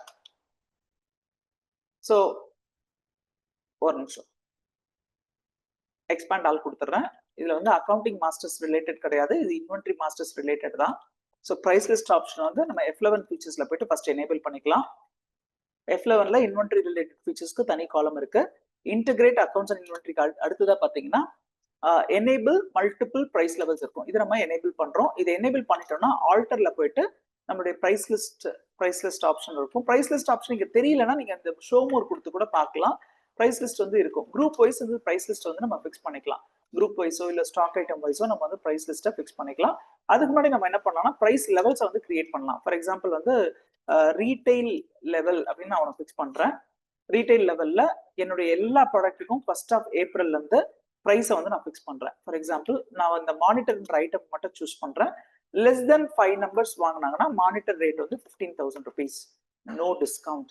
ஸோ ஒரு நிமிஷம் எக்ஸ்பேண்ட் ஆல் கொடுத்துட்றேன். இதுல வந்து அக்கௌண்டிங் மாஸ்டர்ஸ் ரிலேட்டட் கிடையாது, இது இன்வென்ட்ரி மாஸ்டர்ஸ் ரிலேட்டட் தான். ஸோ பிரைஸ் லிஸ்ட் ஆப்ஷன் வந்து நம்ம F11 ஃபீச்சர்ஸ்ல போயிட்டு ஃபர்ஸ்ட் எனேபிள் பண்ணிக்கலாம். F11ல இன்வென்ட்ரி ரிலேட்டட் ஃபீச்சர்ஸ்க்கு தனி காலம் இருக்கு. இன்டகிரேட் அக்கௌண்ட்ஸ் அண்ட் இன்வென்ட்ரிக்கு அடுத்ததா பாத்தீங்கன்னா எனேபிள் மல்டிபிள் பிரைஸ் லெவல்ஸ் இருக்கும். இதை நம்ம எனேபிள் பண்றோம். இதை எனேபிள் பண்ணிட்டோம்னா ஆல்டர்ல போயிட்டு நம்மளுடைய price list price list option இருக்கும். ப்ரைஸ் லிஸ்ட் ஆப்ஷன் இங்க தெரியலன்னா நீங்க அந்த ஷோ மோர் கொடுத்து கூட பார்க்கலாம். ப்ரைஸ் லிஸ்ட் வந்து இருக்கும். குரூப் வைஸ் வந்து ப்ரைஸ் லிஸ்ட் வந்து நம்ம ஃபிக்ஸ் பண்ணிக்கலாம். குரூப் வைஸோ இல்ல ஸ்டாக் ஐட்டம் வைஸோ நம்ம வந்து ப்ரைஸ் லிஸ்ட்டை ஃபிக்ஸ் பண்ணிக்கலாம். அதுக்கு முன்னாடி நம்ம என்ன பண்ணலாம்னா ப்ரைஸ் லெவல்ஸை வந்து கிரியேட் பண்ணலாம். ஃபார் எக்ஸாம்பிள் வந்து ரீட்டைல் லெவல் அப்படின்னு நான் உனக்கு ஃபிக்ஸ் பண்றேன். ரீட்டைல் லெவல்ல என்னுடைய எல்லா ப்ராடக்ட்டுக்கும் 1st of April இருந்து ப்ரைஸை வந்து நான் ஃபிக்ஸ் பண்றேன். ஃபார் எக்ஸாம்பிள் நான் இந்த மானிட்டர்ன்ற ஐட்டம் மட்டும் சூஸ் பண்றேன். less than 5 numbers வாங்கினாங்கன்னா மானிட்டர் ரேட் வந்து 15,000 rupees, no discount.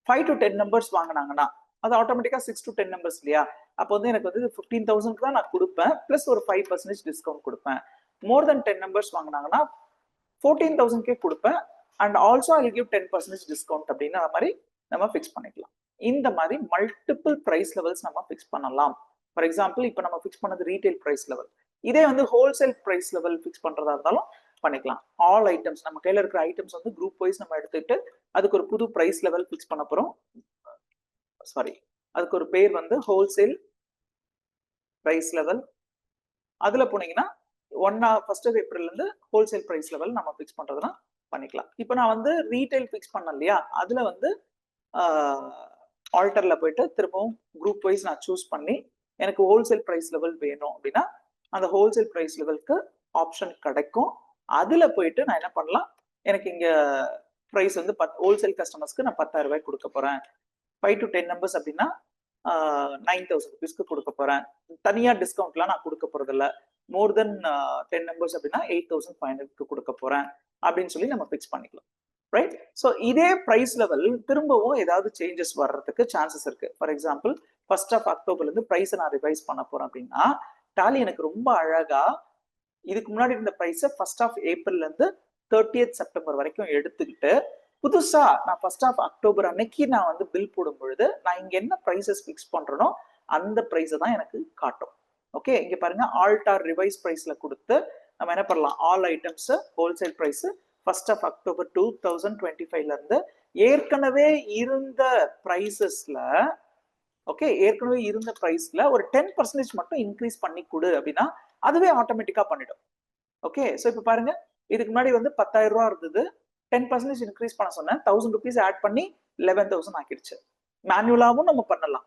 5 to 10 numbers வாங்கினாங்கன்னா அது ஆட்டோமேட்டிக்கா 6 to 10 numbers இல்லையா, அப்போ வந்து எனக்கு வந்து 15,000 தான் நான் கொடுப்பேன், பிளஸ் ஒரு 5% டிஸ்கவுண்ட் கொடுப்பேன். மோர் தென் 10 numbers வாங்கினாங்கன்னா 14,000 கொடுப்பேன், and also I give 10% discount அப்படின்ற மாதிரி நம்ம ஃபிக்ஸ் பண்ணிக்கலாம். இந்த மாதிரி மல்டிபிள் பிரைஸ் லெவல்ஸ் நம்ம ஃபிக்ஸ் பண்ணலாம். ஃபார் எக்ஸாம்பிள் இப்போ நம்ம ஃபிக்ஸ் பண்ணது ரீட்டைல் பிரைஸ் லெவல். இதே வந்து ஹோல்சேல் பிரைஸ் லெவல் ஃபிக்ஸ் பண்றதா இருந்தாலும் பண்ணிக்கலாம். ஆல் ஐட்டம்ஸ் நம்ம கையில இருக்கிற ஐட்டம்ஸ் வந்து குரூப் வைஸ் நம்ம எடுத்துட்டு அதுக்கு ஒரு புது பிரைஸ் லெவல் ஃபிக்ஸ் பண்ண போறோம். சாரி, அதுக்கு ஒரு பேர் வந்து ஹோல்சேல் பிரைஸ் லெவல். அதுல போனீங்கன்னா 1st of April இருந்து ஹோல்சேல் பிரைஸ் லெவல் நம்ம ஃபிக்ஸ் பண்றதுனா பண்ணிக்கலாம். இப்போ நான் வந்து ரீட்டைல் ஃபிக்ஸ் பண்ணேன் இல்லையா, அதுல வந்து ஆல்டர்ல போயிட்டு திரும்பவும் குரூப் வைஸ் நான் சூஸ் பண்ணி எனக்கு ஹோல்சேல் பிரைஸ் லெவல் வேணும் அப்படின்னா அந்த ஹோல்சேல் பிரைஸ் லெவலுக்கு ஆப்ஷன் கிடைக்கும். அதுல போயிட்டு நான் என்ன பண்ணலாம், எனக்கு இங்க பிரைஸ் வந்து ஹோல்சேல் கஸ்டமர்ஸ்க்கு நான் 10,000 ரூபாய் கொடுக்க போறேன். 5 to 10 numbers அப்படின்னா 9,000 rupeesக்கு கொடுக்க போறேன். தனியா டிஸ்கவுண்ட்லாம் நான் கொடுக்க போறது இல்ல. மோர் தென் 10 numbers அப்படின்னா 8,500க்கு கொடுக்க போறேன் அப்படின்னு சொல்லி நம்ம ஃபிக்ஸ் பண்ணிக்கலாம். ரைட். ஸோ இதே பிரைஸ் லெவல் திரும்பவும் ஏதாவது சேஞ்சஸ் வர்றதுக்கு சான்சஸ் இருக்கு. For example 1st of October இருந்து பிரைஸை நான் ரிவைஸ் பண்ண போறேன் அப்படின்னா டாலி எனக்கு ரொம்ப அழகா இதுக்கு முன்னாடி இருந்த பிரைஸை 1st of April இருந்து 30th September வரைக்கும் எடுத்துக்கிட்டு புதுசா நான் 1st of October அன்னைக்கு நான் வந்து பில் போடும் பொழுது நான் இங்க என்ன பிரைசஸ் ஃபிக்ஸ் பண்றேனோ அந்த பிரைஸை தான் எனக்கு காட்டும். ஓகே, இங்க பாருங்க ஆல்டார் ரிவைஸ் பிரைஸ்ல கொடுத்து நம்ம என்ன பண்ணலாம், all items wholesale price 1st of October 2025ல இருந்து ஏற்கனவே இருந்த பிரைசஸ்ல, ஓகே, ஏற்கனவே இருந்த பிரைஸ்ல ஒரு 10% மட்டும் இன்க்ரீஸ் பண்ணி கொடு அப்படின்னா அதுவே ஆட்டோமேட்டிக்கா பண்ணிடும். ஓகே, ஸோ இப்போ பாருங்க இதுக்கு முன்னாடி வந்து 10,000 ரூபா இருந்தது, 10% இன்க்ரீஸ் பண்ண சொன்னேன், 1,000 rupees ஆட் பண்ணி 11,000 ஆக்கிடுச்சு. மேனுவலாவும் நம்ம பண்ணலாம்.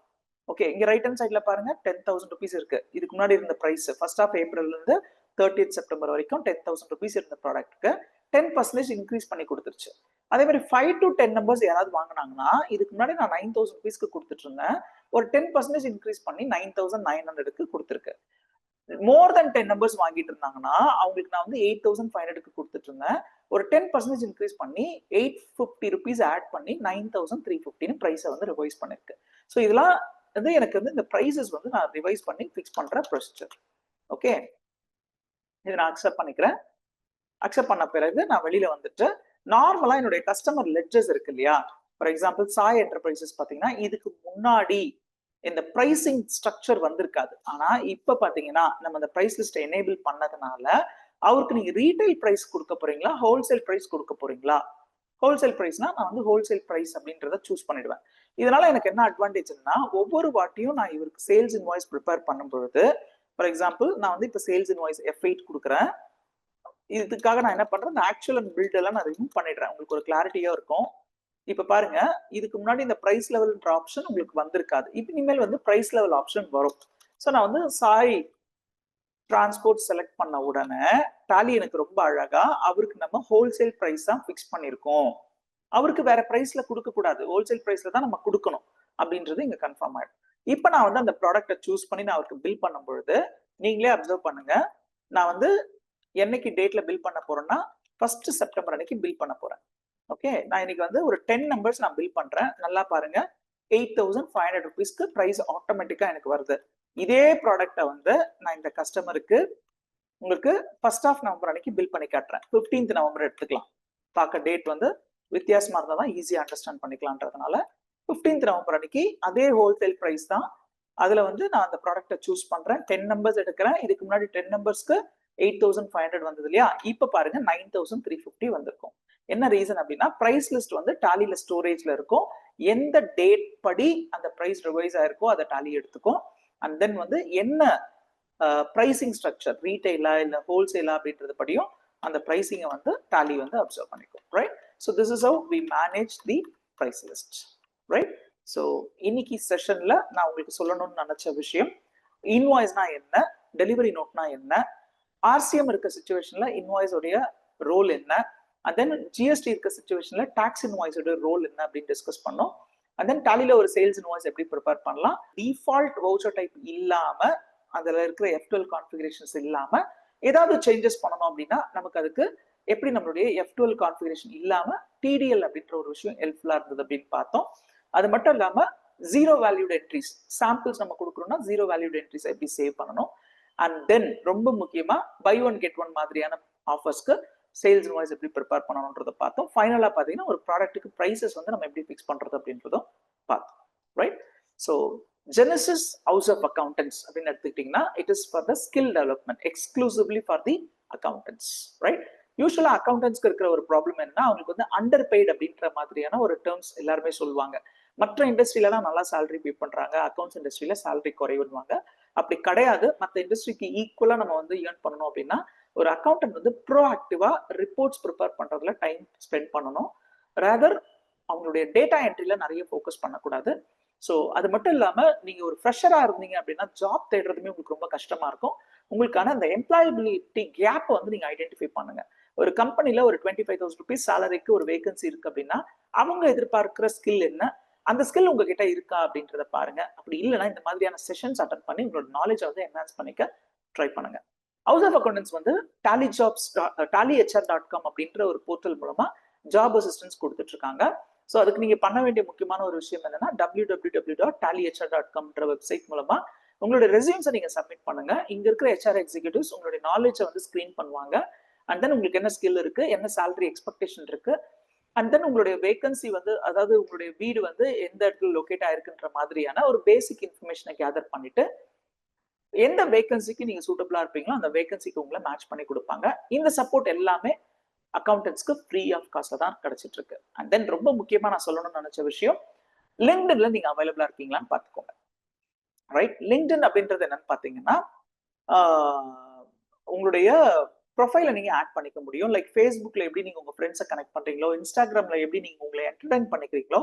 ஓகே, இங்க ரைட் ஹேண்ட் சைட்ல பாருங்க 10,000 rupees இருக்கு. இதுக்கு முன்னாடி இருந்த பிரைஸ் 1st of April இருந்து 30th September வரைக்கும் 10,000 rupees இருந்த ப்ராடக்ட்டுக்கு 10% இன்க்ரீஸ் பண்ணி கொடுத்துருச்சு. அதே மாதிரி 5 to 10 numbers யாராவது வாங்கினாங்கன்னா இதுக்கு முன்னாடி நான் 9,000 rupeesக்கு கொடுத்துட்டு இருந்தேன், ஒரு 10% இன்க்ரீஸ் பண்ணி 9,900க்கு கொடுத்துருக்கு. மோர் தென் 10 numbers வாங்கிட்டு இருந்தாங்கன்னா அவங்களுக்கு நான் வந்து 8,500க்கு கொடுத்துட்டு இருந்தேன், ஒரு 10% இன்க்ரீஸ் பண்ணி 850 rupees ஆட் பண்ணி 9,350 பிரைஸை வந்து ரிவைஸ் பண்ணிருக்கு. ஸோ இதெல்லாம் வந்து எனக்கு வந்து இந்த பிரைசஸ் வந்து நான் ரிவைஸ் பண்ணி ஃபிக்ஸ் பண்ற ப்ரொசீஜர். ஓகே, இதை நான் அக்செப்ட் பண்ணிக்கிறேன். அக்செப்ட் பண்ண பிறகு நான் வெளியில வந்துட்டு நார்மலா என்னுடைய கஸ்டமர் லெட்ஜர்ஸ் இருக்கு இல்லையா, ஃபார் எக்ஸாம்பிள் சாய் என்டர்பிரைசஸ் பாத்தீங்கன்னா இதுக்கு முன்னாடி இந்த பிரைசிங் ஸ்ட்ரக்சர் வந்திருக்காது. ஆனா இப்ப பாத்தீங்கன்னா நம்ம இந்த பிரைஸ் லிஸ்ட் எனேபிள் பண்ணதுனால அவருக்கு நீங்க ரீட்டைல் பிரைஸ் கொடுக்க போறீங்களா ஹோல்சேல் பிரைஸ் கொடுக்க போறீங்களா, ஹோல்சேல் பிரைஸ்னா நான் வந்து ஹோல்சேல் பிரைஸ் அப்படின்றத சூஸ் பண்ணிடுவேன். இதனால எனக்கு என்ன அட்வான்டேஜ்னா ஒவ்வொரு வாட்டியும் நான் இவருக்கு சேல்ஸ் இன்வாய்ஸ் ப்ரிப்பேர் பண்ணும் பொழுது, ஃபார் எக்ஸாம்பிள் நான் வந்து இப்ப சேல்ஸ் இன்வாய்ஸ் F8 கொடுக்குறேன், இதுக்காக நான் என்ன பண்றேன், இந்த ஆக்சுவல் அண்ட் பில்ட் எல்லாம் நான் ரிமூவ் பண்ணிடுறேன், உங்களுக்கு ஒரு கிளாரிட்டியா இருக்கும். இப்ப பாருங்க இதுக்கு முன்னாடி இந்த பிரைஸ் லெவல்ன்ற ஆப்ஷன் உங்களுக்கு வந்திருக்காது, இப்ப இனிமேல் வந்து பிரைஸ் லெவல் ஆப்ஷன் வரும். ஸோ நான் வந்து சாய் டிரான்ஸ்போர்ட் செலக்ட் பண்ண உடனே டாலி எனக்கு ரொம்ப அழகா அவருக்கு நம்ம ஹோல்சேல் பிரைஸ் தான் ஃபிக்ஸ் பண்ணிருக்கோம், அவருக்கு வேற பிரைஸ்ல கொடுக்க கூடாது, ஹோல்சேல் பிரைஸ்ல தான் நம்ம கொடுக்கணும் அப்படின்றது இங்க கன்ஃபார்ம் ஆயிடும். இப்ப நான் வந்து அந்த ப்ராடக்ட்டை சூஸ் பண்ணி நான் அவருக்கு பில் பண்ணும் பொழுது நீங்களே அப்சர்வ் பண்ணுங்க, நான் வந்து என்னைக்கு டேட்ல பில் பண்ண போறேன்னா 1st September அன்னைக்கு பில் பண்ண போறேன். ஓகே, நான் இன்னைக்கு வந்து ஒரு 10 numbers நான் பில் பண்றேன். நல்லா பாருங்க 8,500 rupeesக்கு பிரைஸ் ஆட்டோமேட்டிக்கா எனக்கு வருது. இதே ப்ராடக்ட்டை வந்து நான் இந்த கஸ்டமருக்கு உங்களுக்கு 1st of November அன்னைக்கு பில் பண்ணி காட்டுறேன். 15th November எடுத்துக்கலாம், பார்க்க டேட் வந்து வித்தியாசமா இருந்தா தான் ஈஸியா அண்டர்ஸ்டாண்ட் பண்ணிக்கலாம்ன்றதுனால 15th November அன்னைக்கு அதே ஹோல்சேல் பிரைஸ் தான். அதுல வந்து நான் அந்த ப்ராடக்ட்டை சூஸ் பண்றேன், 10 numbers எடுக்கிறேன். இதுக்கு முன்னாடி 10 numbersக்கு 8,500 வந்தது இல்லையா, இப்ப பாருங்க 9,350 வந்திருக்கும். என்ன ரீசன் அப்படின்னா பிரைஸ் லிஸ்ட் வந்து டாலில ஸ்டோரேஜ்ல இருக்கும், எந்த டேட் படி அந்த பிரைஸ் ரிவைஸ் ஆயிருக்கோ அதை டாலி எடுத்துக்கும். அண்ட் தென் வந்து என்ன பிரைசிங் ஸ்ட்ரக்சர் ரீட்டைலா இல்ல ஹோல்சேலா அப்படின்றது படியும் அந்த பிரைசிங்கை வந்து டாலி வந்து அப்சர்வ் பண்ணிக்கும். Right. So this is how we manage the price list, right? So இன்னைக்கு செஷன்ல நான் உங்களுக்கு சொல்லணும்னு நினைச்ச விஷயம், இன்வாய்ஸ்னா என்ன, டெலிவரி நோட்னா என்ன, ஆர்சிஎம் இருக்க சுச்சுவேஷன்ல இன்வாய்ஸ் உடைய ரோல் என்ன, அண்ட் தென் ஜிஎஸ்டி இருக்க சுச்சுவேஷன்ல டாக்ஸ் இன்வாய்ஸ் உடைய ரோல் என்ன அப்படின்னு டிஸ்கஸ் பண்ணோம். அண்ட் தென் டாலில ஒரு சேல்ஸ் இன்வாய்ஸ் எப்படி ப்ரிப்பேர் பண்ணலாம், டிஃபால்ட் வவுச்சர் டைப் இல்லாம அதுல இருக்கிற F12 கான்ஃபிகரேஷன்ஸ் இல்லாம ஏதாவது சேஞ்சஸ் பண்ணணும் அப்படின்னா நமக்கு அதுக்கு எப்படி நம்மளுடைய F12 கான்ஃபிகரேஷன் இல்லாம டிடிஎல் அப்படின்ற ஒரு விஷயம் ஹெல்ப்ஃபுல்லா இருந்தது அப்படின்னு பார்த்தோம். அது மட்டும் இல்லாம ஜீரோ வேல்யூட் என்ட்ரிஸ் சாம்பிள்ஸ் நம்ம கொடுக்குறோம்னா ஜீரோ வேல்யூட் என்ட்ரிஸ் எப்படி சேவ் பண்ணணும், அண்ட் தென் ரொம்ப முக்கியமா பை ஒன் கெட் ஒன் மாதிரியான ஆஃபர்ஸ்க்கு சேல்ஸ் இன்வாய்ஸ் எப்படி ப்ரிப்பேர் பண்ணணும்ன்றதை பார்த்தோம். ஃபைனலா பாத்தீங்கன்னா ஒரு ப்ராடக்ட்டுக்கு ப்ரைசஸ் வந்து நம்ம எப்படி ஃபிக்ஸ் பண்றது அப்படின்றதும் பார்த்தோம், right? So Genesis House of Accountants அப்படின்னு எடுத்துக்கிட்டீங்கன்னா it is for the skill development, exclusively for the accountants, right? யூஸ்வலா அக்கௌண்டன்ஸ்க்கு இருக்கிற ஒரு ப்ராப்ளம் என்னன்னா அவங்களுக்கு வந்து அண்டர் பெய்ட் அப்படின்ற மாதிரியான ஒரு டேர்ம்ஸ் எல்லாருமே சொல்லுவாங்க. மற்ற இண்டஸ்ட்ரியிலலாம் நல்லா சேலரி பே பண்றாங்க, அக்கௌண்ட்ஸ் இண்டஸ்ட்ரியில சேலரி குறைவுன்னுவாங்க. அப்படி கிடையாது. மற்ற இண்டஸ்ட்ரிக்கு ஈக்குவலா நம்ம வந்து ஏர்ன் பண்ணணும் அப்படின்னா ஒரு அக்கௌண்டன்ட் வந்து ப்ரோஆக்டிவா ரிப்போர்ட்ஸ் ப்ரிப்பேர் பண்றதுல டைம் ஸ்பெண்ட் பண்ணணும். ரேதர் அவங்களுடைய டேட்டா என்ட்ரில நிறைய ஃபோக்கஸ் பண்ணக்கூடாது. ஸோ அது மட்டும் இல்லாம நீங்க ஒரு ஃப்ரெஷரா இருந்தீங்க அப்படின்னா ஜாப் தேடுறதுமே உங்களுக்கு ரொம்ப கஷ்டமா இருக்கும். உங்களுக்கான அந்த எம்ப்ளாயபிலிட்டி கேப் வந்து நீங்க ஐடென்டிஃபை பண்ணுங்க. ஒரு கம்பெனில ஒரு 25,000 rupees சேலரிக்கு ஒரு வேகன்சி இருக்கு அப்படின்னா அவங்க எதிர்பார்க்கிற ஸ்கில் என்ன, அந்த ஸ்கில் உங்ககிட்ட இருக்கா அப்படின்றத பாருங்க. அப்படி இல்லைன்னா இந்த மாதிரியான செஷன்ஸ் அட்டன் பண்ணி உங்களோட நாலேஜ் வந்து என்ஹான்ஸ் பண்ணிக்க ட்ரை பண்ணுங்க. ஹவுஸ் ஆஃப் அக்கௌண்டன்ஸ் வந்து tallyhr.com அப்படின்ற ஒரு போர்ட்டல் மூலமா ஜாப் அசிஸ்டன்ஸ் கொடுத்துட்டு இருக்காங்க. ஸோ அதுக்கு நீங்க பண்ண வேண்டிய முக்கியமான ஒரு விஷயம் என்னன்னா www.tallyhr.com வெப்சைட் மூலமா உங்களோட ரெஸ்யூம்ஸை நீங்க சப்மிட் பண்ணுங்க. இங்க இருக்கிற HR எக்ஸிக்யூட்டிவ்ஸ் உங்களுடைய நாலேஜை வந்து ஸ்கிரீன் பண்ணுவாங்க. அண்ட் தென் உங்களுக்கு என்ன ஸ்கில் இருக்கு, என்ன சேலரி எக்ஸ்பெக்டேஷன் இருக்கு, அண்ட் தென் உங்களுடைய வேகன்சி வந்து அதாவது உங்களுடைய வீடு வந்து எந்த இடத்துல லொக்கேட் ஆயிருக்குன்ற மாதிரியான ஒரு பேசிக் இன்ஃபர்மேஷனை கேதர் பண்ணிட்டு எந்த வேகன்சிக்கு நீங்க சூட்டபிளா இருப்பீங்களோ அந்த வேகன்சிக்கு உங்களை மேட்ச் பண்ணி கொடுப்பாங்க. இந்த சப்போர்ட் எல்லாமே அக்கௌண்டன்ட்ஸ்க்கு ஃப்ரீ ஆஃப் காஸ்ட்ல தான் கிடைச்சிட்டு இருக்கு. அண்ட் தென் ரொம்ப முக்கியமா நான் சொல்லணும்னு நினைச்ச விஷயம், லிங்க்டின்ல நீங்க அவைலபிளா இருக்கீங்களான்னு பாத்துக்கோங்க, ரைட்? லிங்க்டின் அப்படின்றது என்னன்னு பாத்தீங்கன்னா உங்களுடைய ப்ரொஃபைல நீங்க ஆட் பண்ணிக்க முடியும். லைக் ஃபேஸ்புக்ல எப்படி நீங்க உங்க ஃப்ரெண்ட்ஸை கனெக்ட் பண்றீங்களோ, இன்ஸ்டாகிராம்ல எப்படி நீங்க உங்களை என்டர்டைன் பண்ணிக்கிறீங்களோ,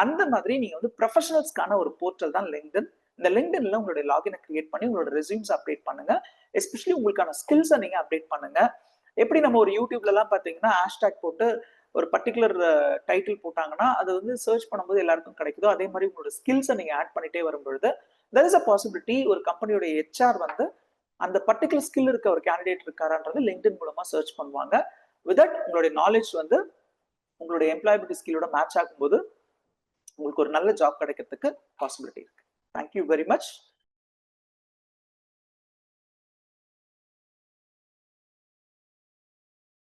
அந்த மாதிரி நீங்க வந்து ப்ரொஃபஷனல்ஸ்க்கான ஒரு போர்ட்டல் தான் லிங்க்டின். இந்த லிங்க்டின்ல உங்களுடைய லாகினை கிரியேட் பண்ணி உங்களோட ரெஸ்யூம்ஸ் அப்டேட் பண்ணுங்க. எஸ்பெஷலி உங்களுக்கான ஸ்கில்ஸை நீங்க அப்டேட் பண்ணுங்க. எப்படி நம்ம ஒரு யூடியூப்ல எல்லாம் பாத்தீங்கன்னா ஹேஷ்டாக் போட்டு ஒரு பர்டிகுலர் டைட்டில் போட்டாங்கன்னா அது வந்து சர்ச் பண்ணும்போது எல்லாருக்கும் கிடைக்குதோ, அதே மாதிரி உங்களோட ஸ்கில்ஸை நீங்க ஆட் பண்ணிட்டே வரும்பொழுது there is a possibility ஒரு கம்பெனியோட HR வந்து அந்த பர்டிகுலர் ஸ்கில் இருக்க ஒரு கேண்டிடேட் இருக்காரான்றது லிங்க்டின் மூலமா சர்ச் பண்ணுவாங்க. வித் தட் உங்களுடைய நாலேஜ் வந்து உங்களுடைய எம்ப்ளாயபிலிட்டி ஸ்கில்லோட மேட்ச் ஆகும்போது உங்களுக்கு ஒரு நல்ல ஜாப் கிடைக்கிறதுக்கு பாசிபிலிட்டி இருக்கு. Thank you very much.